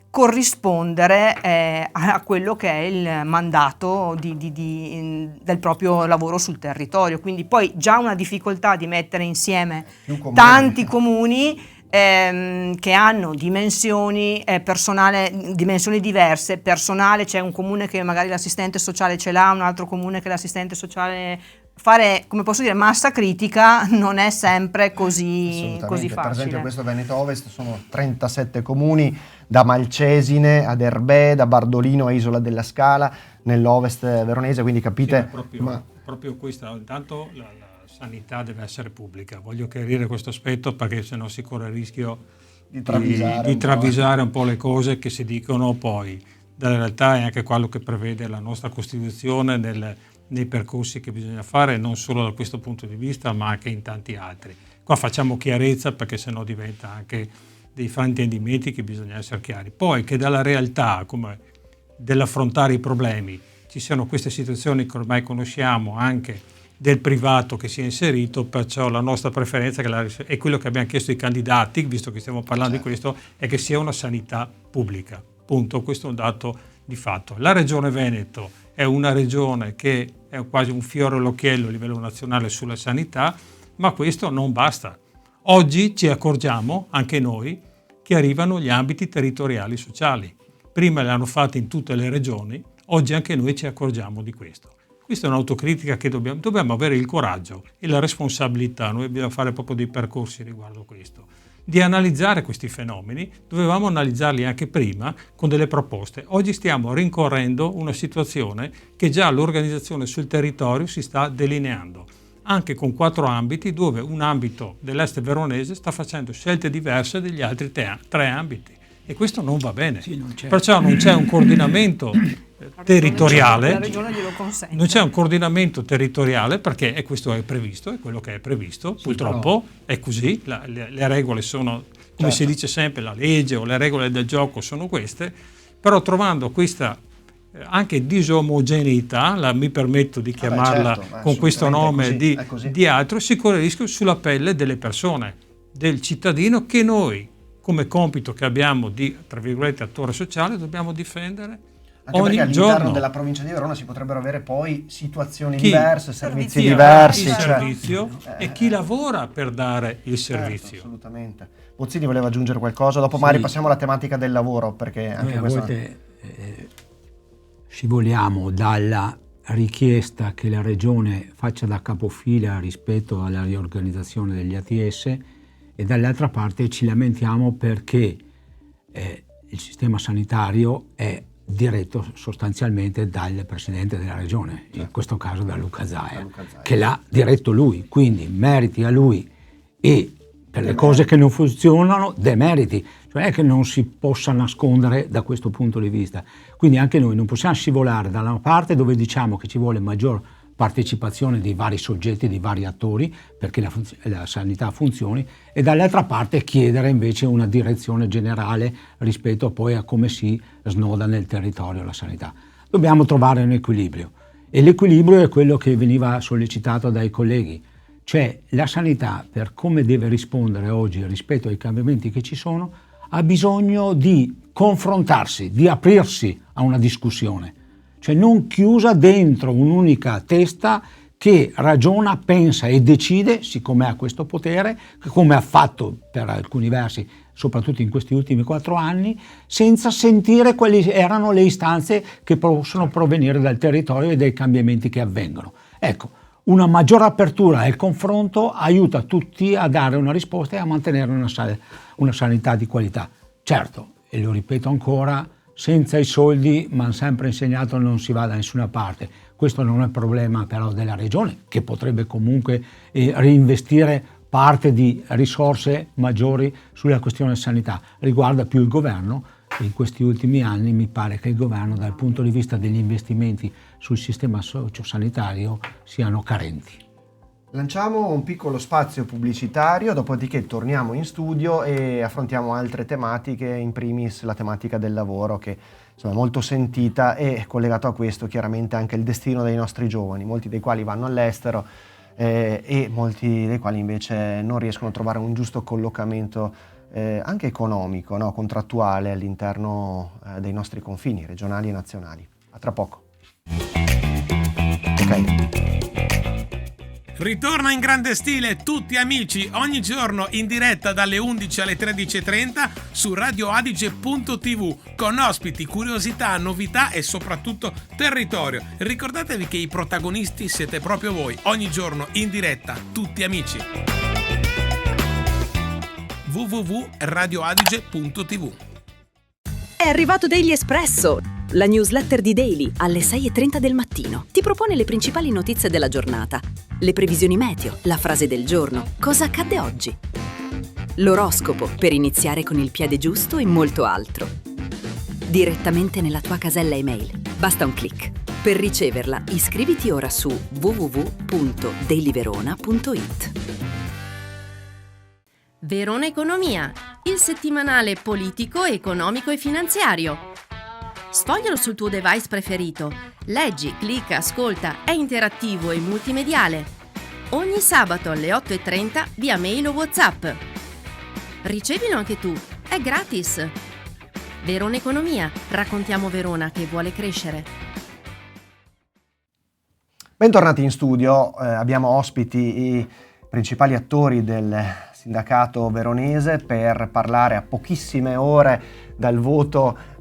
corrispondere a quello che è il mandato del proprio lavoro sul territorio. Quindi poi già una difficoltà di mettere insieme tanti comuni che hanno dimensioni diverse, personale, c'è un comune che magari l'assistente sociale ce l'ha, un altro comune che l'assistente sociale. Fare, come posso dire, massa critica non è sempre così facile. Per esempio questo Veneto Ovest sono 37 comuni, da Malcesine ad Erbè, da Bardolino a Isola della Scala, nell'Ovest veronese, quindi capite... Sì, proprio questo, intanto la sanità deve essere pubblica, voglio chiarire questo aspetto perché sennò si corre il rischio di travisare un po' le cose che si dicono poi. Dalla realtà è anche quello che prevede la nostra Costituzione nei percorsi che bisogna fare, non solo da questo punto di vista ma anche in tanti altri. Qua facciamo chiarezza perché sennò diventa anche dei fraintendimenti che bisogna essere chiari. Poi che dalla realtà, come dell'affrontare i problemi, ci siano queste situazioni che ormai conosciamo anche del privato che si è inserito, perciò la nostra preferenza è quello che abbiamo chiesto ai candidati, visto che stiamo parlando di questo, è che sia una sanità pubblica. Punto, questo è un dato di fatto. La Regione Veneto è una regione che è quasi un fiore all'occhiello a livello nazionale sulla sanità, ma questo non basta. Oggi ci accorgiamo, anche noi, che arrivano gli ambiti territoriali sociali. Prima le hanno fatte in tutte le regioni, oggi anche noi ci accorgiamo di questo. Questa è un'autocritica che dobbiamo avere il coraggio e la responsabilità, noi dobbiamo fare proprio dei percorsi riguardo questo, di analizzare questi fenomeni. Dovevamo analizzarli anche prima con delle proposte. Oggi stiamo rincorrendo una situazione che già l'organizzazione sul territorio si sta delineando, anche con 4 ambiti, dove un ambito dell'est veronese sta facendo scelte diverse degli altri 3 ambiti. E questo non va bene. Sì, perciò non c'è un coordinamento territoriale. La regione glielo consente. Non c'è un coordinamento territoriale perché questo è previsto, è quello che è previsto. Sì, purtroppo è così, le regole sono, come si dice sempre, la legge o le regole del gioco sono queste, però trovando questa anche disomogeneità, mi permetto di chiamarla con questo nome di altro, si corre il rischio sulla pelle delle persone, del cittadino, che noi, come compito che abbiamo di, tra virgolette, attore sociale, dobbiamo difendere anche ogni perché all'interno giorno della provincia di Verona si potrebbero avere poi situazioni diverse, servizi diversi. E chi lavora per dare il servizio. Assolutamente. Bozzini voleva aggiungere qualcosa? Dopo magari passiamo alla tematica del lavoro, perché anche noi questa... a volte scivoliamo dalla richiesta che la Regione faccia da capofila rispetto alla riorganizzazione degli ATS e dall'altra parte ci lamentiamo perché il sistema sanitario è diretto sostanzialmente dal Presidente della Regione, in questo caso da Luca Zaia, che l'ha diretto lui, quindi meriti a lui, e per le cose che non funzionano demeriti, cioè che non si possa nascondere da questo punto di vista. Quindi anche noi non possiamo scivolare dalla parte dove diciamo che ci vuole maggior partecipazione di vari soggetti, di vari attori, perché la sanità funzioni, e dall'altra parte chiedere invece una direzione generale rispetto poi a come si snoda nel territorio la sanità. Dobbiamo trovare un equilibrio, e l'equilibrio è quello che veniva sollecitato dai colleghi, cioè la sanità, per come deve rispondere oggi rispetto ai cambiamenti che ci sono, ha bisogno di confrontarsi, di aprirsi a una discussione, cioè non chiusa dentro un'unica testa che ragiona, pensa e decide, siccome ha questo potere, come ha fatto per alcuni versi, soprattutto in questi ultimi 4 anni, senza sentire quali erano le istanze che possono provenire dal territorio e dai cambiamenti che avvengono. Ecco, una maggiore apertura e il confronto aiuta tutti a dare una risposta e a mantenere una sanità di qualità. Certo, e lo ripeto ancora, senza i soldi, mi hanno sempre insegnato, non si va da nessuna parte. Questo non è un problema però della Regione, che potrebbe comunque reinvestire parte di risorse maggiori sulla questione sanità. Riguarda più il governo. In questi ultimi anni mi pare che il governo, dal punto di vista degli investimenti sul sistema sociosanitario, siano carenti. Lanciamo un piccolo spazio pubblicitario, dopodiché torniamo in studio e affrontiamo altre tematiche, in primis la tematica del lavoro, che insomma è molto sentita, e collegato a questo chiaramente anche il destino dei nostri giovani, molti dei quali vanno all'estero e molti dei quali invece non riescono a trovare un giusto collocamento anche economico, no? Contrattuale all'interno dei nostri confini regionali e nazionali. A tra poco. Ok. Ritorna in grande stile Tutti Amici ogni giorno in diretta dalle 11 alle 13.30 su radioadige.tv con ospiti, curiosità, novità e soprattutto territorio. Ricordatevi che i protagonisti siete proprio voi, ogni giorno in diretta Tutti Amici. www.radioadige.tv. È arrivato Daily Espresso, la newsletter di Daily alle 6:30 del mattino. Ti propone le principali notizie della giornata, le previsioni meteo, la frase del giorno, cosa accadde oggi, l'oroscopo per iniziare con il piede giusto e molto altro. Direttamente nella tua casella email. Basta un click. Per riceverla, iscriviti ora su www.dailyverona.it. Verona Economia, il settimanale politico, economico e finanziario. Sfoglialo sul tuo device preferito. Leggi, clicca, ascolta, è interattivo e multimediale. Ogni sabato alle 8:30 via mail o WhatsApp. Ricevilo anche tu, è gratis. Verona Economia, raccontiamo Verona che vuole crescere. Bentornati in studio, abbiamo ospiti i principali attori del sindacato veronese per parlare a pochissime ore dal voto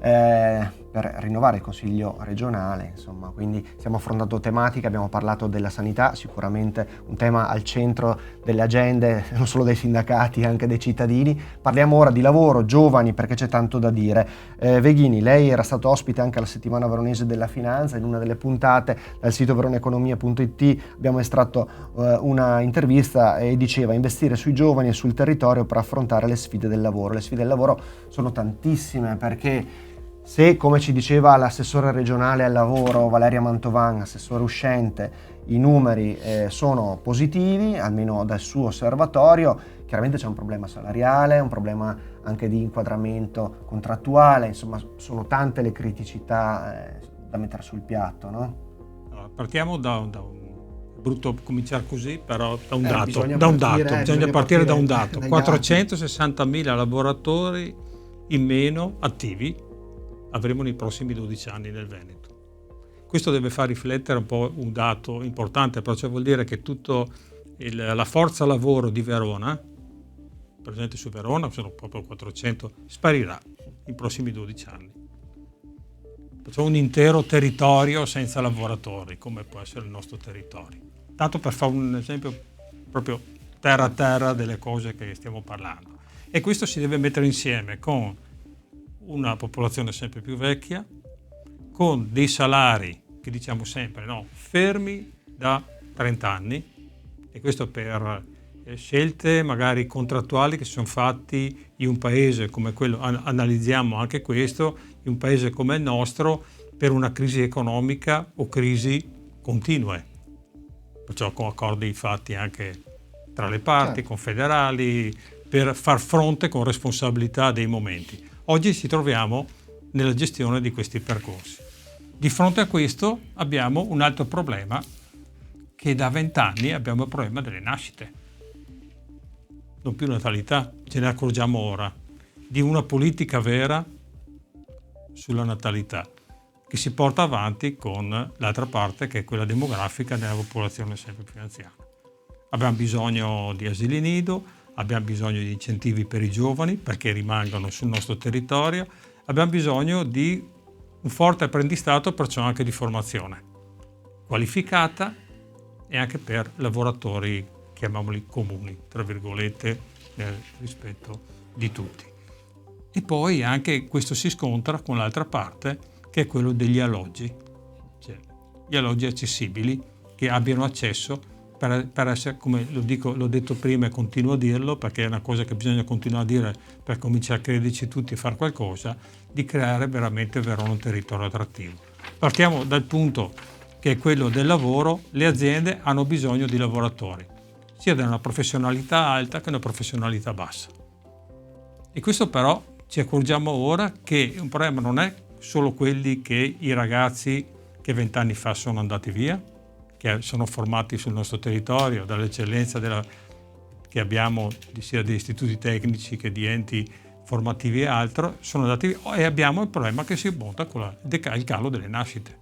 per rinnovare il Consiglio regionale, insomma, quindi stiamo affrontando tematiche, abbiamo parlato della sanità, sicuramente un tema al centro delle agende non solo dei sindacati, anche dei cittadini. Parliamo ora di lavoro, giovani, perché c'è tanto da dire. Veghini, lei era stato ospite anche alla settimana veronese della finanza, in una delle puntate dal sito veroneconomia.it abbiamo estratto una intervista e diceva: investire sui giovani e sul territorio per affrontare le sfide del lavoro. Le sfide del lavoro sono tantissime, perché se, come ci diceva l'assessore regionale al lavoro Valeria Mantovan, assessore uscente, i numeri sono positivi, almeno dal suo osservatorio, chiaramente c'è un problema salariale, un problema anche di inquadramento contrattuale, insomma sono tante le criticità da mettere sul piatto, no? Allora, partiamo da un brutto cominciare così, però da un dato. Bisogna partire da un dato. dai 460.000 lavoratori in meno attivi avremo nei prossimi 12 anni nel Veneto. Questo deve far riflettere un po' un dato importante, però ciò vuol dire che tutta la forza lavoro di Verona, presente su Verona, sono proprio 400, sparirà nei prossimi 12 anni. Facciamo un intero territorio senza lavoratori, come può essere il nostro territorio. Tanto per fare un esempio proprio terra a terra delle cose che stiamo parlando. E questo si deve mettere insieme con una popolazione sempre più vecchia, con dei salari che diciamo sempre fermi da 30 anni, e questo per scelte magari contrattuali che sono fatti in un paese come quello, analizziamo anche questo, in un paese come il nostro, per una crisi economica o crisi continue, perciò con accordi fatti anche tra le parti, confederali, per far fronte con responsabilità dei momenti. Oggi ci troviamo nella gestione di questi percorsi. Di fronte a questo abbiamo un altro problema, che da 20 anni abbiamo il problema delle nascite. Non più natalità, ce ne accorgiamo ora, di una politica vera sulla natalità, che si porta avanti con l'altra parte, che è quella demografica nella popolazione sempre più anziana. Abbiamo bisogno di asili nido, abbiamo bisogno di incentivi per i giovani perché rimangano sul nostro territorio, abbiamo bisogno di un forte apprendistato, perciò anche di formazione qualificata e anche per lavoratori, chiamiamoli comuni, tra virgolette, nel rispetto di tutti. E poi anche questo si scontra con l'altra parte, che è quello degli alloggi, cioè gli alloggi accessibili che abbiano accesso per essere, come l'ho detto prima e continuo a dirlo, perché è una cosa che bisogna continuare a dire per cominciare a crederci tutti e fare qualcosa, di creare veramente Verona un territorio attrattivo. Partiamo dal punto che è quello del lavoro. Le aziende hanno bisogno di lavoratori, sia da una professionalità alta che una professionalità bassa. E questo però ci accorgiamo ora che un problema non è solo quelli che i ragazzi che 20 anni fa sono andati via, che sono formati sul nostro territorio, dall'eccellenza che abbiamo sia di istituti tecnici che di enti formativi e altro, sono andati via, e abbiamo il problema che si monta con il calo delle nascite.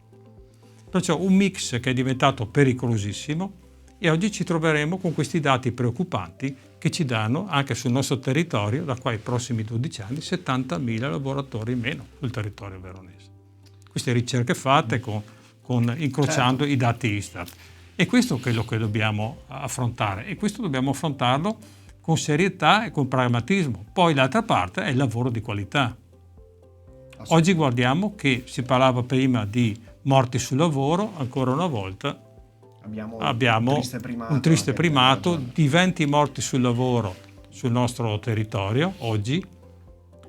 Perciò un mix che è diventato pericolosissimo, E oggi ci troveremo con questi dati preoccupanti che ci danno anche sul nostro territorio, da qua ai prossimi 12 anni, 70.000 lavoratori in meno sul territorio veronese. Queste ricerche fatte incrociando i dati Istat. E questo è quello che dobbiamo affrontare, e questo dobbiamo affrontarlo con serietà e con pragmatismo. Poi l'altra parte è il lavoro di qualità. Oggi guardiamo che si parlava prima di morti sul lavoro, ancora una volta abbiamo un triste primato di 20 morti sul lavoro sul nostro territorio, oggi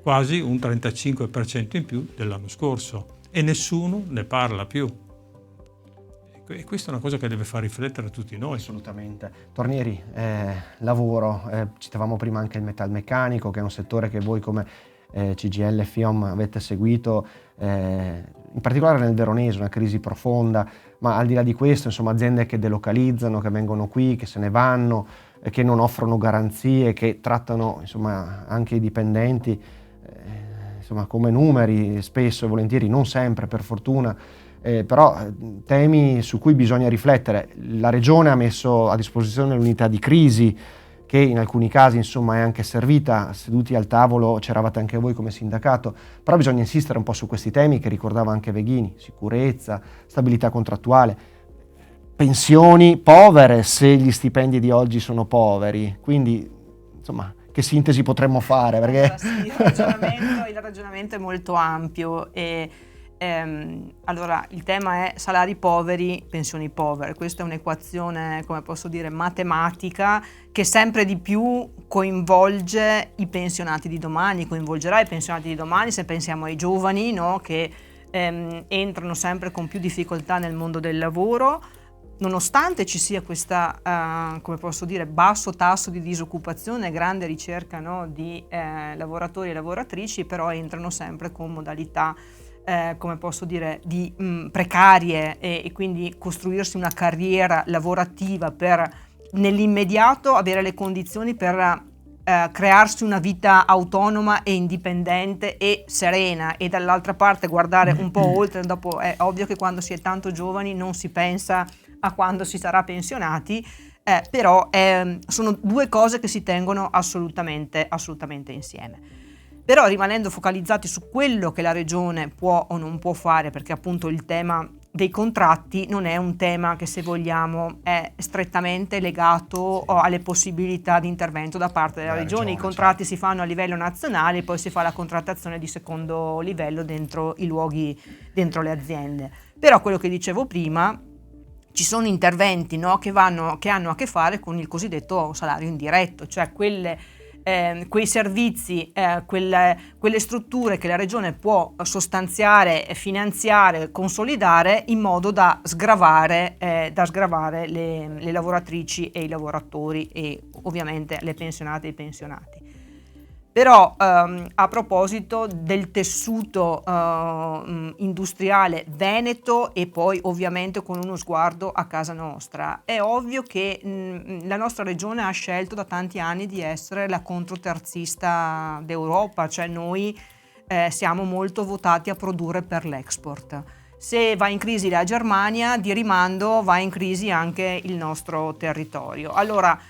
quasi un 35% in più dell'anno scorso, e nessuno ne parla più. E questa è una cosa che deve far riflettere tutti noi. Assolutamente. Tornieri, lavoro, citavamo prima anche il metalmeccanico, che è un settore che voi come CGIL e FIOM avete seguito, in particolare nel veronese, una crisi profonda, ma al di là di questo, insomma, aziende che delocalizzano, che vengono qui, che se ne vanno, che non offrono garanzie, che trattano, insomma, anche i dipendenti insomma, come numeri, spesso e volentieri, non sempre per fortuna, però temi su cui bisogna riflettere. La Regione ha messo a disposizione l'unità di crisi, che in alcuni casi insomma è anche servita, seduti al tavolo c'eravate anche voi come sindacato, però bisogna insistere un po' su questi temi che ricordava anche Veghini: sicurezza, stabilità contrattuale, pensioni povere se gli stipendi di oggi sono poveri, quindi insomma che sintesi potremmo fare? Perché... Allora, sì, il ragionamento è molto ampio e allora il tema è salari poveri, pensioni povere. Questa è un'equazione, come posso dire, matematica, che sempre di più coinvolge i pensionati di domani, coinvolgerà i pensionati di domani se pensiamo ai giovani, no? Che entrano sempre con più difficoltà nel mondo del lavoro, nonostante ci sia questa, come posso dire, basso tasso di disoccupazione, grande ricerca, no? Di lavoratori e lavoratrici, però entrano sempre con modalità come posso dire, di precarie e quindi costruirsi una carriera lavorativa per nell'immediato avere le condizioni per crearsi una vita autonoma e indipendente e serena, e dall'altra parte guardare un po' oltre. Dopo è ovvio che quando si è tanto giovani non si pensa a quando si sarà pensionati, però sono due cose che si tengono assolutamente insieme. Però rimanendo focalizzati su quello che la Regione può o non può fare, perché appunto il tema dei contratti non è un tema che, se vogliamo, è strettamente legato alle possibilità di intervento da parte della Regione. I contratti si fanno a livello nazionale, poi si fa la contrattazione di secondo livello dentro i luoghi, dentro le aziende. Però quello che dicevo prima, ci sono interventi, no, che hanno a che fare con il cosiddetto salario indiretto, cioè quei servizi, quelle strutture che la Regione può sostanziare, finanziare, consolidare in modo da sgravare le lavoratrici e i lavoratori, e ovviamente le pensionate e i pensionati. Però a proposito del tessuto industriale veneto, e poi ovviamente con uno sguardo a casa nostra, è ovvio che la nostra regione ha scelto da tanti anni di essere la controterzista d'Europa, cioè noi siamo molto votati a produrre per l'export. Se va in crisi la Germania, di rimando va in crisi anche il nostro territorio. Allora,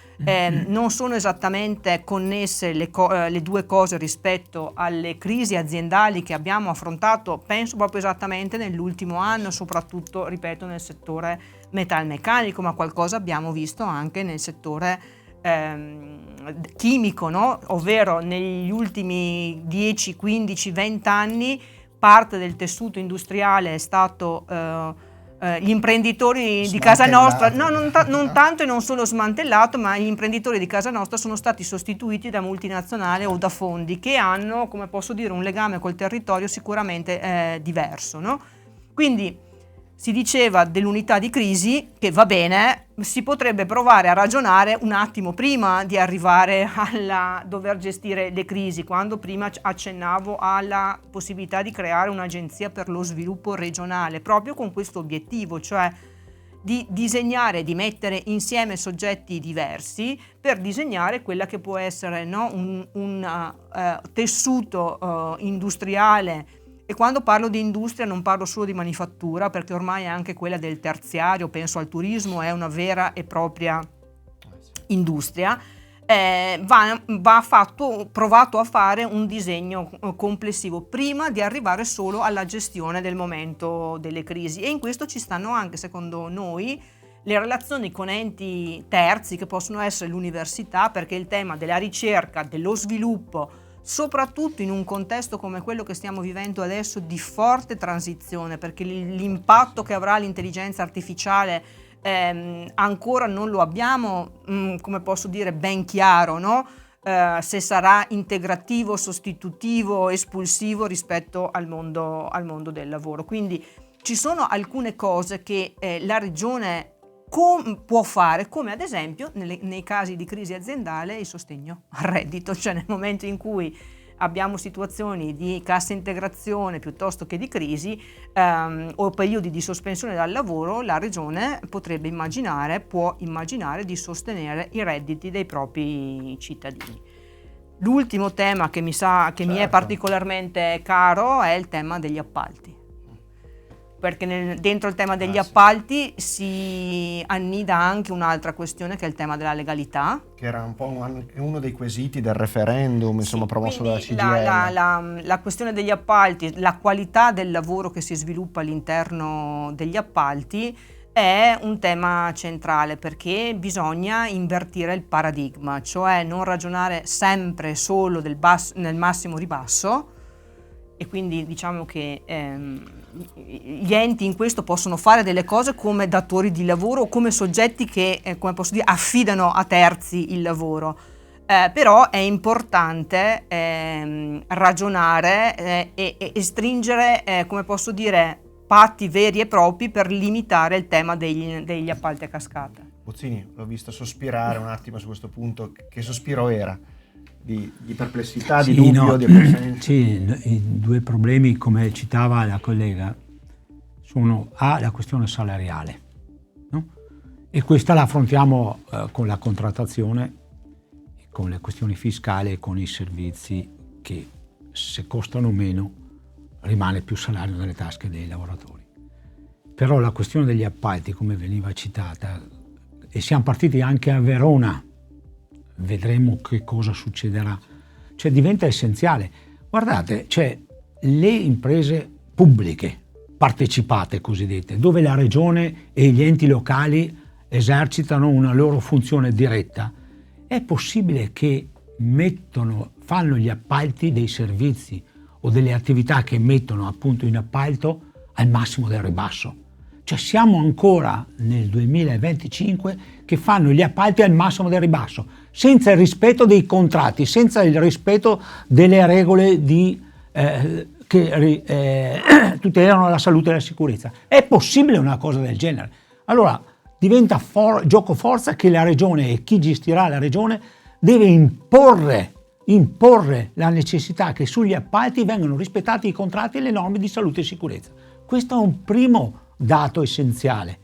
non sono esattamente connesse le due cose rispetto alle crisi aziendali che abbiamo affrontato, penso proprio esattamente nell'ultimo anno, soprattutto, ripeto, nel settore metalmeccanico, ma qualcosa abbiamo visto anche nel settore chimico, no? Ovvero negli ultimi 10, 15, 20 anni parte del tessuto industriale è stato gli imprenditori di casa nostra, no, non tanto e non solo smantellato, ma gli imprenditori di casa nostra sono stati sostituiti da multinazionali o da fondi che hanno, come posso dire, un legame col territorio sicuramente diverso, no? Quindi si diceva dell'unità di crisi, che va bene, si potrebbe provare a ragionare un attimo prima di arrivare alla dover gestire le crisi, quando prima accennavo alla possibilità di creare un'agenzia per lo sviluppo regionale, proprio con questo obiettivo, cioè di disegnare, di mettere insieme soggetti diversi per disegnare quella che può essere, no, un tessuto industriale E quando parlo di industria non parlo solo di manifattura, perché ormai anche quella del terziario, penso al turismo, è una vera e propria industria. Va provato a fare un disegno complessivo prima di arrivare solo alla gestione del momento delle crisi, e in questo ci stanno anche, secondo noi, le relazioni con enti terzi che possono essere l'università, perché il tema della ricerca, dello sviluppo, soprattutto in un contesto come quello che stiamo vivendo adesso di forte transizione, perché l'impatto che avrà l'intelligenza artificiale ancora non lo abbiamo, come posso dire, ben chiaro, no? Se sarà integrativo, sostitutivo, espulsivo rispetto al mondo del lavoro. Quindi ci sono alcune cose che la regione può fare, come ad esempio nei casi di crisi aziendale il sostegno al reddito, cioè nel momento in cui abbiamo situazioni di cassa integrazione piuttosto che di crisi o periodi di sospensione dal lavoro, la regione può immaginare di sostenere i redditi dei propri cittadini. L'ultimo tema che mi è particolarmente caro è il tema degli appalti, perché dentro il tema degli appalti si annida anche un'altra questione, che è il tema della legalità, che era un po' uno dei quesiti del referendum, insomma, promosso dalla CGIL. La questione degli appalti, la qualità del lavoro che si sviluppa all'interno degli appalti è un tema centrale, perché bisogna invertire il paradigma, cioè non ragionare sempre solo nel massimo ribasso. E quindi diciamo che gli enti in questo possono fare delle cose come datori di lavoro o come soggetti che, come posso dire, affidano a terzi il lavoro. Però è importante ragionare e stringere, come posso dire, patti veri e propri per limitare il tema degli appalti a cascata. Bozzini, l'ho visto sospirare un attimo su questo punto. Che sospiro era? Di perplessità, di dubbio, di appresenza? Sì, i due problemi, come citava la collega, sono la questione salariale, no? E questa la affrontiamo con la contrattazione, con le questioni fiscali e con i servizi che, se costano meno, rimane più salario nelle tasche dei lavoratori. Però la questione degli appalti, come veniva citata, e siamo partiti anche a Verona, vedremo che cosa succederà, cioè diventa essenziale. Guardate, cioè le imprese pubbliche partecipate cosiddette, dove la regione e gli enti locali esercitano una loro funzione diretta, è possibile che fanno gli appalti dei servizi o delle attività che mettono appunto in appalto al massimo del ribasso. Cioè siamo ancora nel 2025 che fanno gli appalti al massimo del ribasso, senza il rispetto dei contratti, senza il rispetto delle regole che tutelano la salute e la sicurezza. È possibile una cosa del genere? Allora diventa gioco forza che la regione e chi gestirà la regione deve imporre la necessità che sugli appalti vengano rispettati i contratti e le norme di salute e sicurezza. Questo è un primo dato essenziale.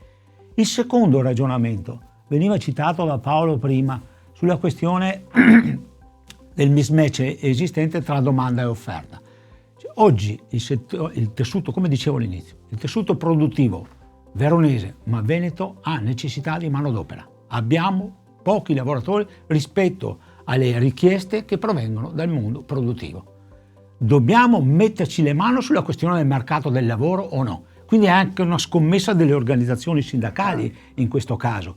Il secondo ragionamento veniva citato da Paolo prima sulla questione del mismatch esistente tra domanda e offerta. Oggi il tessuto, come dicevo all'inizio, il tessuto produttivo veronese ma veneto ha necessità di manodopera. Abbiamo pochi lavoratori rispetto alle richieste che provengono dal mondo produttivo. Dobbiamo metterci le mani sulla questione del mercato del lavoro o no? Quindi è anche una scommessa delle organizzazioni sindacali in questo caso.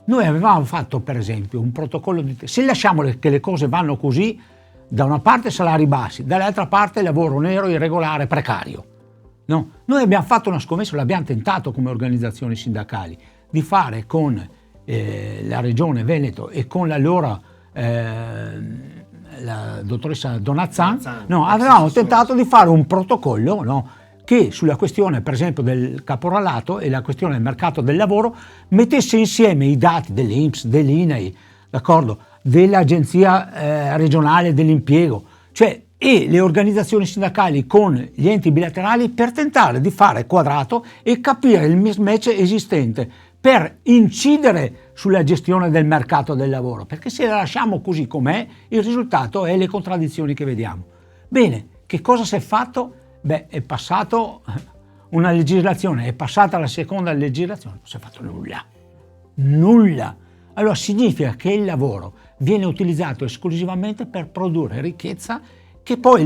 Noi avevamo fatto per esempio un protocollo se lasciamo che le cose vanno così, da una parte salari bassi, dall'altra parte lavoro nero, irregolare, precario. No? Noi abbiamo fatto una scommessa, l'abbiamo tentato come organizzazioni sindacali, di fare con la Regione Veneto e con la dottoressa Donazzan, avevamo tentato di fare un protocollo, no? Che sulla questione per esempio del caporalato e la questione del mercato del lavoro mettesse insieme i dati dell'INPS, dell'INAIL, d'accordo, dell'Agenzia regionale dell'impiego, cioè e le organizzazioni sindacali con gli enti bilaterali per tentare di fare quadrato e capire il mismatch esistente per incidere sulla gestione del mercato del lavoro, perché se la lasciamo così com'è il risultato è le contraddizioni che vediamo. Bene, che cosa si è fatto? è passato una legislazione, è passata la seconda legislazione, non si è fatto nulla. Allora significa che il lavoro viene utilizzato esclusivamente per produrre ricchezza, che poi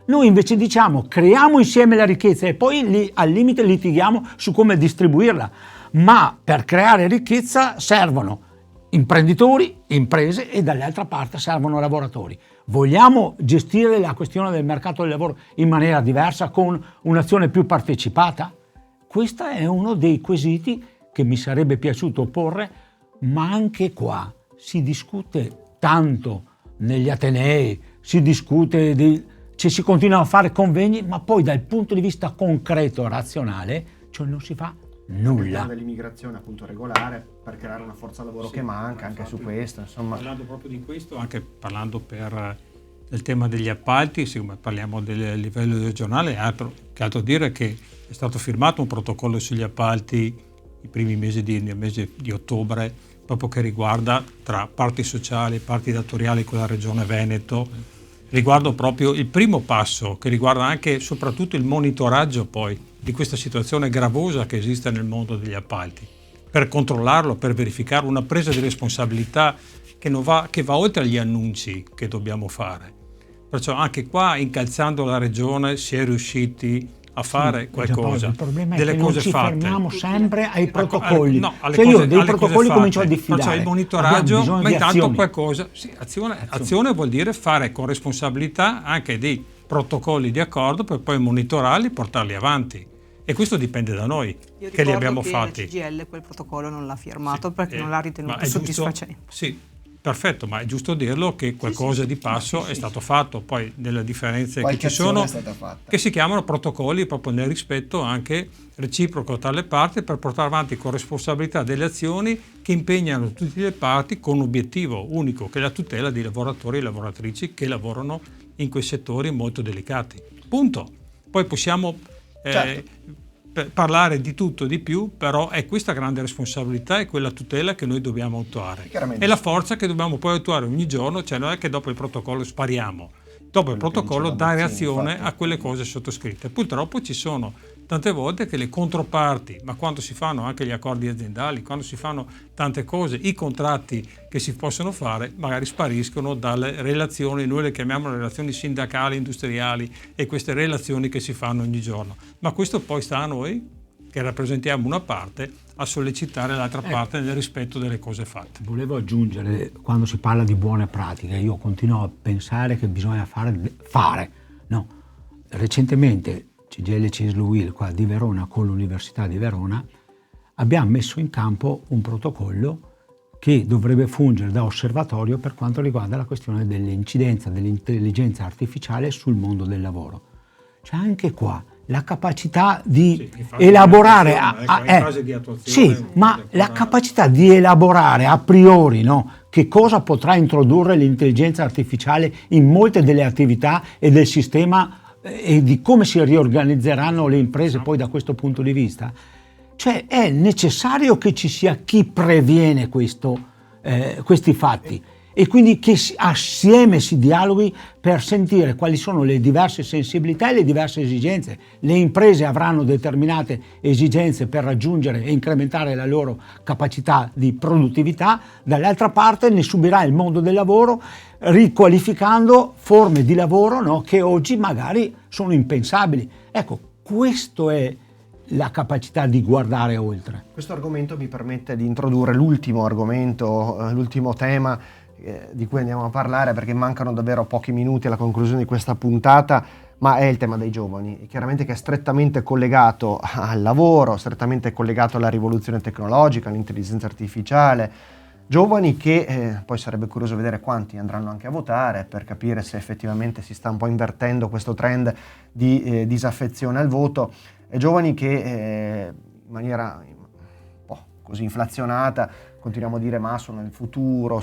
noi invece diciamo creiamo insieme la ricchezza e poi al limite litighiamo su come distribuirla, ma per creare ricchezza servono imprenditori, imprese e dall'altra parte servono lavoratori. Vogliamo gestire la questione del mercato del lavoro in maniera diversa, con un'azione più partecipata? Questo è uno dei quesiti che mi sarebbe piaciuto porre, ma anche qua si discute tanto negli atenei, si continuano a fare convegni, ma poi dal punto di vista concreto, razionale, cioè non si fa nulla. Dell'immigrazione appunto regolare per creare una forza lavoro che manca, anche su questo, insomma. Parlando proprio di questo, anche parlando del tema degli appalti, siccome parliamo del livello regionale, che altro dire che è stato firmato un protocollo sugli appalti i primi mesi di ottobre, proprio che riguarda tra parti sociali e parti datoriali con la Regione Veneto, riguardo proprio il primo passo che riguarda anche soprattutto il monitoraggio poi di questa situazione gravosa che esiste nel mondo degli appalti, per controllarlo, per verificare una presa di responsabilità che va oltre agli annunci che dobbiamo fare. Perciò anche qua, incalzando la regione, si è riusciti a fare qualcosa. Il problema è delle che cose non ci fatte. Fermiamo sempre ai protocolli. Io dei protocolli comincio a diffidare. Faccio il monitoraggio, ma intanto azioni. qualcosa. Sì, azione vuol dire fare con responsabilità anche dei protocolli di accordo per poi monitorarli e portarli avanti. E questo dipende da noi, che li abbiamo fatti. La CGIL quel protocollo non l'ha firmato perché non l'ha ritenuto soddisfacente. Sì, perfetto, ma è giusto dirlo che qualcosa di passo è stato fatto. Poi delle differenze che ci sono, che si chiamano protocolli proprio nel rispetto anche reciproco tra le parti, per portare avanti con responsabilità delle azioni che impegnano tutte le parti con un obiettivo unico, che è la tutela dei lavoratori e lavoratrici che lavorano in quei settori molto delicati. Punto. Poi possiamo parlare di tutto di più, però è questa grande responsabilità e quella tutela che noi dobbiamo attuare. È la forza che dobbiamo poi attuare ogni giorno, cioè non è che dopo il protocollo spariamo, dopo il protocollo dare azione a quelle cose sottoscritte. Purtroppo ci sono tante volte che le controparti, ma quando si fanno anche gli accordi aziendali, quando si fanno tante cose, i contratti che si possono fare magari spariscono dalle relazioni, noi le chiamiamo relazioni sindacali, industriali, e queste relazioni che si fanno ogni giorno. Ma questo poi sta a noi, che rappresentiamo una parte, a sollecitare l'altra parte nel rispetto delle cose fatte. Volevo aggiungere, quando si parla di buone pratiche, io continuo a pensare che bisogna fare. No. Recentemente CGIL CISL-UIL qua di Verona, con l'Università di Verona, abbiamo messo in campo un protocollo che dovrebbe fungere da osservatorio per quanto riguarda la questione dell'incidenza dell'intelligenza artificiale sul mondo del lavoro. Cioè anche qua la capacità di elaborare la capacità di elaborare a priori, no, che cosa potrà introdurre l'intelligenza artificiale in molte delle attività e del sistema e di come si riorganizzeranno le imprese poi da questo punto di vista. Cioè è necessario che ci sia chi previene questi fatti e quindi che assieme si dialoghi per sentire quali sono le diverse sensibilità e le diverse esigenze. Le imprese avranno determinate esigenze per raggiungere e incrementare la loro capacità di produttività, dall'altra parte ne subirà il mondo del lavoro, riqualificando forme di lavoro, no, che oggi magari sono impensabili. Ecco, questo è la capacità di guardare oltre. Questo argomento mi permette di introdurre l'ultimo argomento, l'ultimo tema di cui andiamo a parlare, perché mancano davvero pochi minuti alla conclusione di questa puntata, ma è il tema dei giovani, chiaramente che è strettamente collegato al lavoro, strettamente collegato alla rivoluzione tecnologica, all'intelligenza artificiale. Giovani che poi sarebbe curioso vedere quanti andranno anche a votare per capire se effettivamente si sta un po' invertendo questo trend di disaffezione al voto. Giovani che in maniera un po' così inflazionata continuiamo a dire ma sono il futuro,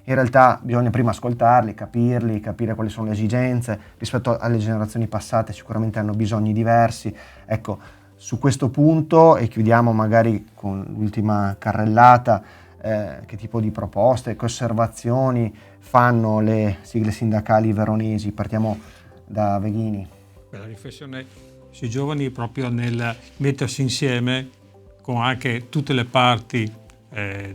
in realtà bisogna prima ascoltarli, capirli, capire quali sono le esigenze. Rispetto alle generazioni passate sicuramente hanno bisogni diversi. Ecco, su questo punto, e chiudiamo magari con l'ultima carrellata, che tipo di proposte, che osservazioni fanno le sigle sindacali veronesi? Partiamo da Veghini. La riflessione sui giovani è proprio nel mettersi insieme con anche tutte le parti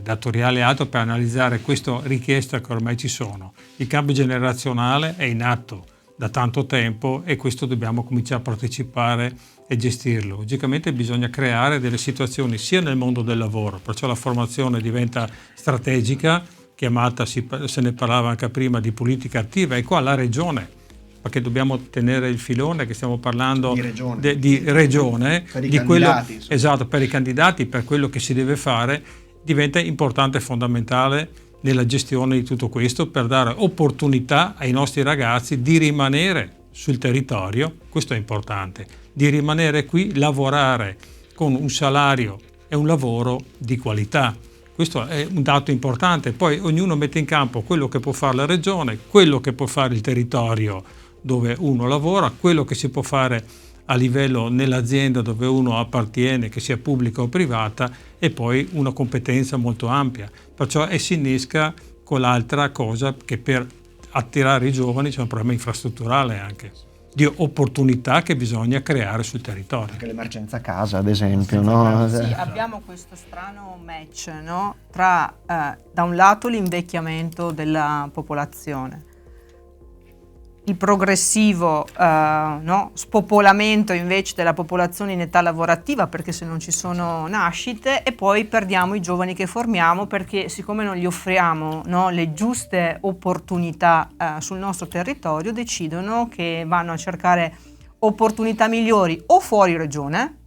datoriali e altro per analizzare queste richieste che ormai ci sono. Il cambio generazionale è in atto da tanto tempo e questo dobbiamo cominciare a partecipare e gestirlo. Logicamente bisogna creare delle situazioni sia nel mondo del lavoro, perciò la formazione diventa strategica, chiamata, se ne parlava anche prima, di politica attiva, e qua la regione, perché dobbiamo tenere il filone che stiamo parlando di regione, per i di candidati, esatto, per i candidati, per quello che si deve fare, diventa importante e fondamentale nella gestione di tutto questo, per dare opportunità ai nostri ragazzi di rimanere sul territorio, questo è importante, di rimanere qui, lavorare con un salario e un lavoro di qualità. Questo è un dato importante. Poi ognuno mette in campo quello che può fare la regione, quello che può fare il territorio dove uno lavora, quello che si può fare a livello nell'azienda dove uno appartiene, che sia pubblica o privata, e poi una competenza molto ampia. Perciò si innesca con l'altra cosa, che per attirare i giovani c'è un problema infrastrutturale anche, di opportunità che bisogna creare sul territorio. Anche l'emergenza casa, ad esempio, no? Sì, abbiamo questo strano match, no? Tra da un lato l'invecchiamento della popolazione, il progressivo spopolamento invece della popolazione in età lavorativa, perché se non ci sono nascite, e poi perdiamo i giovani che formiamo perché siccome non gli offriamo, no, le giuste opportunità sul nostro territorio, decidono che vanno a cercare opportunità migliori o fuori regione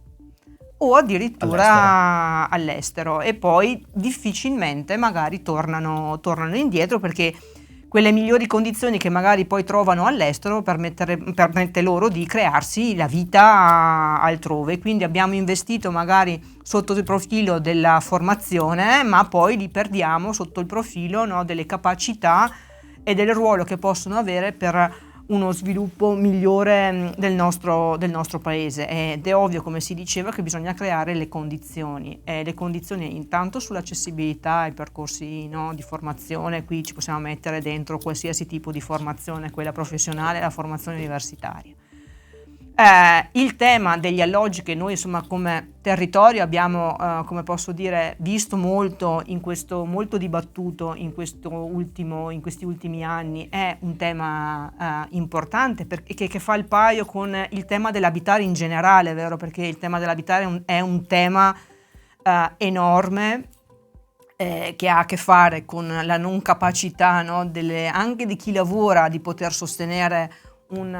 o addirittura all'estero, e poi difficilmente magari tornano indietro, perché quelle migliori condizioni che magari poi trovano all'estero permette loro di crearsi la vita altrove. Quindi abbiamo investito magari sotto il profilo della formazione, ma poi li perdiamo sotto il profilo, no, delle capacità e del ruolo che possono avere per uno sviluppo migliore del nostro paese. Ed è ovvio, come si diceva, che bisogna creare le condizioni intanto sull'accessibilità ai percorsi, no, di formazione. Qui ci possiamo mettere dentro qualsiasi tipo di formazione, quella professionale, la formazione universitaria. Il tema degli alloggi, che noi insomma come territorio abbiamo come posso dire visto molto molto dibattuto in questi ultimi anni, è un tema importante che fa il paio con il tema dell'abitare in generale, vero? Perché il tema dell'abitare è un tema enorme, che ha a che fare con la non capacità, no, anche di chi lavora di poter sostenere un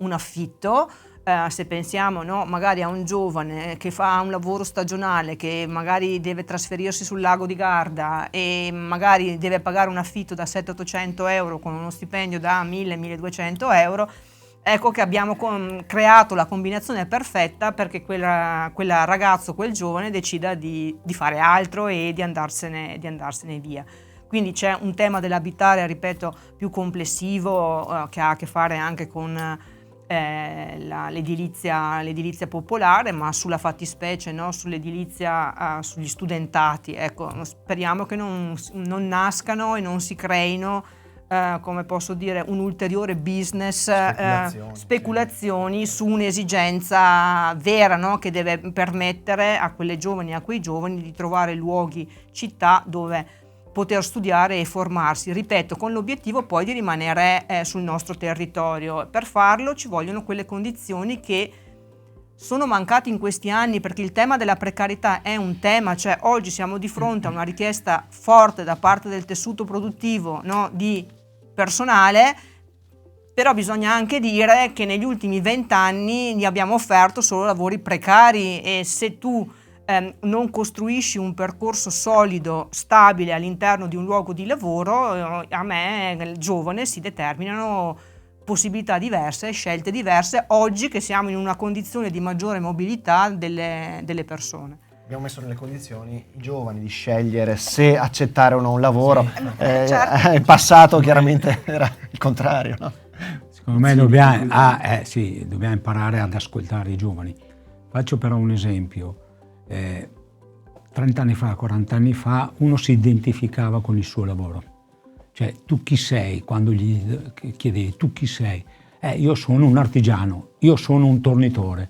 affitto. Se pensiamo, no, magari a un giovane che fa un lavoro stagionale, che magari deve trasferirsi sul lago di Garda e magari deve pagare un affitto da 700-800 euro con uno stipendio da 1000-1200 euro, ecco che abbiamo creato la combinazione perfetta perché quel ragazzo, quel giovane decida di fare altro e di andarsene via. Quindi c'è un tema dell'abitare, ripeto, più complessivo, che ha a che fare anche con l'edilizia popolare, ma sulla fattispecie, no, sull'edilizia, sugli studentati. Ecco, speriamo che non nascano e non si creino, come posso dire, un ulteriore business, speculazioni su un'esigenza vera, no, che deve permettere a quelle giovani e a quei giovani di trovare luoghi, città dove poter studiare e formarsi, ripeto, con l'obiettivo poi di rimanere sul nostro territorio. Per farlo ci vogliono quelle condizioni che sono mancate in questi anni, perché il tema della precarietà è un tema, cioè oggi siamo di fronte a una richiesta forte da parte del tessuto produttivo, no, di personale, però bisogna anche dire che negli ultimi 20 anni gli abbiamo offerto solo lavori precari, e se tu non costruisci un percorso solido, stabile all'interno di un luogo di lavoro, a me, nel giovane, si determinano possibilità diverse, scelte diverse, oggi che siamo in una condizione di maggiore mobilità delle persone. Abbiamo messo nelle condizioni i giovani di scegliere se accettare o no un lavoro. Certo. In passato chiaramente era il contrario, no? Secondo me dobbiamo imparare ad ascoltare i giovani. Faccio però un esempio. 30 anni fa, 40 anni fa, uno si identificava con il suo lavoro. Cioè, tu chi sei? Quando gli chiedevi tu chi sei? io sono un artigiano, io sono un tornitore,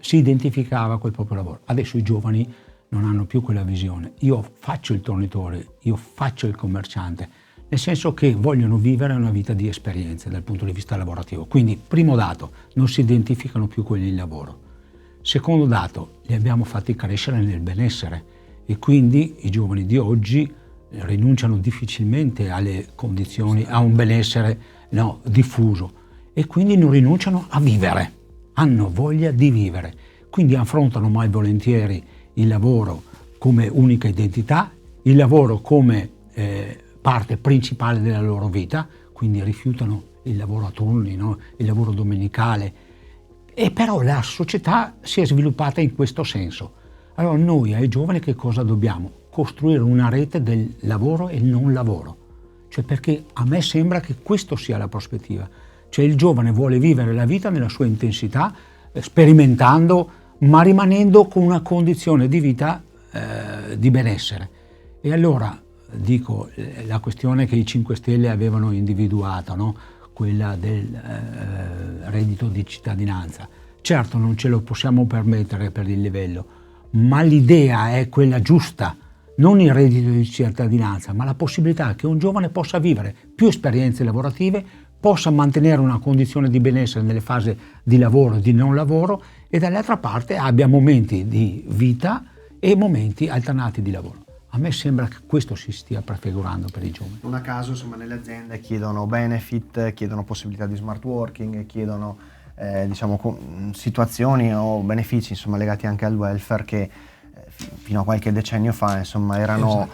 si identificava col proprio lavoro. Adesso i giovani non hanno più quella visione, io faccio il tornitore, io faccio il commerciante, nel senso che vogliono vivere una vita di esperienze dal punto di vista lavorativo. Quindi, primo dato, non si identificano più con il lavoro. Secondo dato, li abbiamo fatti crescere nel benessere e quindi i giovani di oggi rinunciano difficilmente alle condizioni, a un benessere diffuso, e quindi non rinunciano a vivere, hanno voglia di vivere, quindi affrontano mai volentieri il lavoro come unica identità, il lavoro come parte principale della loro vita, quindi rifiutano il lavoro a turni, il lavoro domenicale, e però la società si è sviluppata in questo senso. Allora noi ai giovani che cosa dobbiamo? Costruire una rete del lavoro e il non lavoro, cioè, perché a me sembra che questo sia la prospettiva, cioè il giovane vuole vivere la vita nella sua intensità, sperimentando, ma rimanendo con una condizione di vita di benessere. E allora dico, la questione che i 5 Stelle avevano individuato, quella del reddito di cittadinanza, certo non ce lo possiamo permettere per il livello, ma l'idea è quella giusta, non il reddito di cittadinanza, ma la possibilità che un giovane possa vivere più esperienze lavorative, possa mantenere una condizione di benessere nelle fasi di lavoro e di non lavoro, e dall'altra parte abbia momenti di vita e momenti alternati di lavoro. A me sembra che questo si stia prefigurando per i giovani. Non a caso, insomma, nelle aziende chiedono benefit, chiedono possibilità di smart working, chiedono situazioni o benefici, insomma, legati anche al welfare che fino a qualche decennio fa, insomma, erano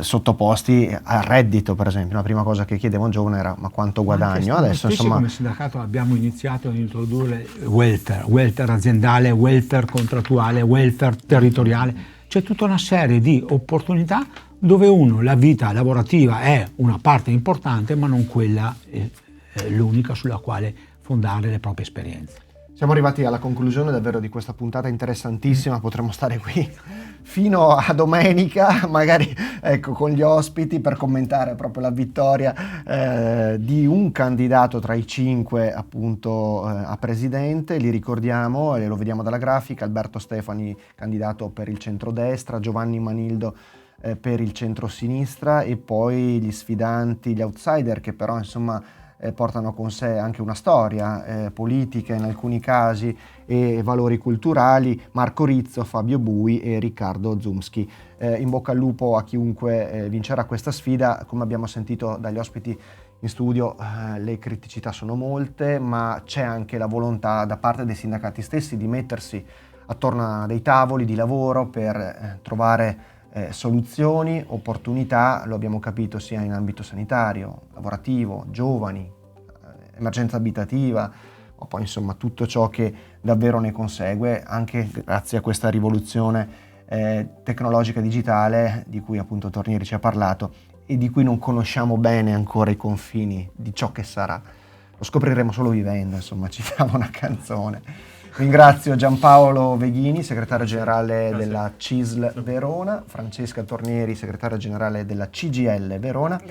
sottoposti al reddito. Per esempio, la prima cosa che chiedeva un giovane era: ma quanto guadagno? Adesso, insomma, come sindacato abbiamo iniziato ad introdurre welfare aziendale, welfare contrattuale, welfare territoriale. C'è tutta una serie di opportunità dove la vita lavorativa è una parte importante, ma non quella l'unica sulla quale fondare le proprie esperienze. Siamo arrivati alla conclusione davvero di questa puntata interessantissima, potremmo stare qui fino a domenica, magari con gli ospiti, per commentare proprio la vittoria di un candidato tra i 5 appunto a presidente. Li ricordiamo e lo vediamo dalla grafica: Alberto Stefani candidato per il centrodestra, Giovanni Manildo per il centrosinistra, e poi gli sfidanti, gli outsider, che però insomma portano con sé anche una storia politica in alcuni casi e valori culturali: Marco Rizzo, Fabio Bui e Riccardo Zumschi. In bocca al lupo a chiunque vincerà questa sfida. Come abbiamo sentito dagli ospiti in studio, le criticità sono molte, ma c'è anche la volontà da parte dei sindacati stessi di mettersi attorno a dei tavoli di lavoro per trovare soluzioni, opportunità, lo abbiamo capito, sia in ambito sanitario, lavorativo, giovani, emergenza abitativa, ma poi insomma tutto ciò che davvero ne consegue, anche grazie a questa rivoluzione tecnologica digitale di cui appunto Tornieri ci ha parlato e di cui non conosciamo bene ancora i confini di ciò che sarà. Lo scopriremo solo vivendo, insomma, citava una canzone. Ringrazio Giampaolo Veghini, segretario generale della CISL Verona, Francesca Tornieri, segretaria generale della CGIL Verona,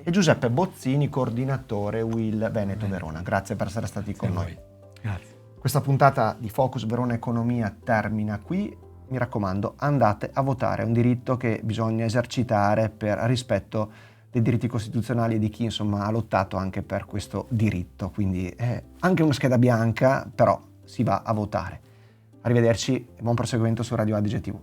e Giuseppe Bozzini, coordinatore UIL Veneto Verona. Grazie per essere stati con noi. Grazie. Questa puntata di Focus Verona Economia termina qui. Mi raccomando, andate a votare, è un diritto che bisogna esercitare per rispetto dei diritti costituzionali e di chi insomma ha lottato anche per questo diritto. Quindi anche una scheda bianca, però si va a votare. Arrivederci e buon proseguimento su Radio Adige TV.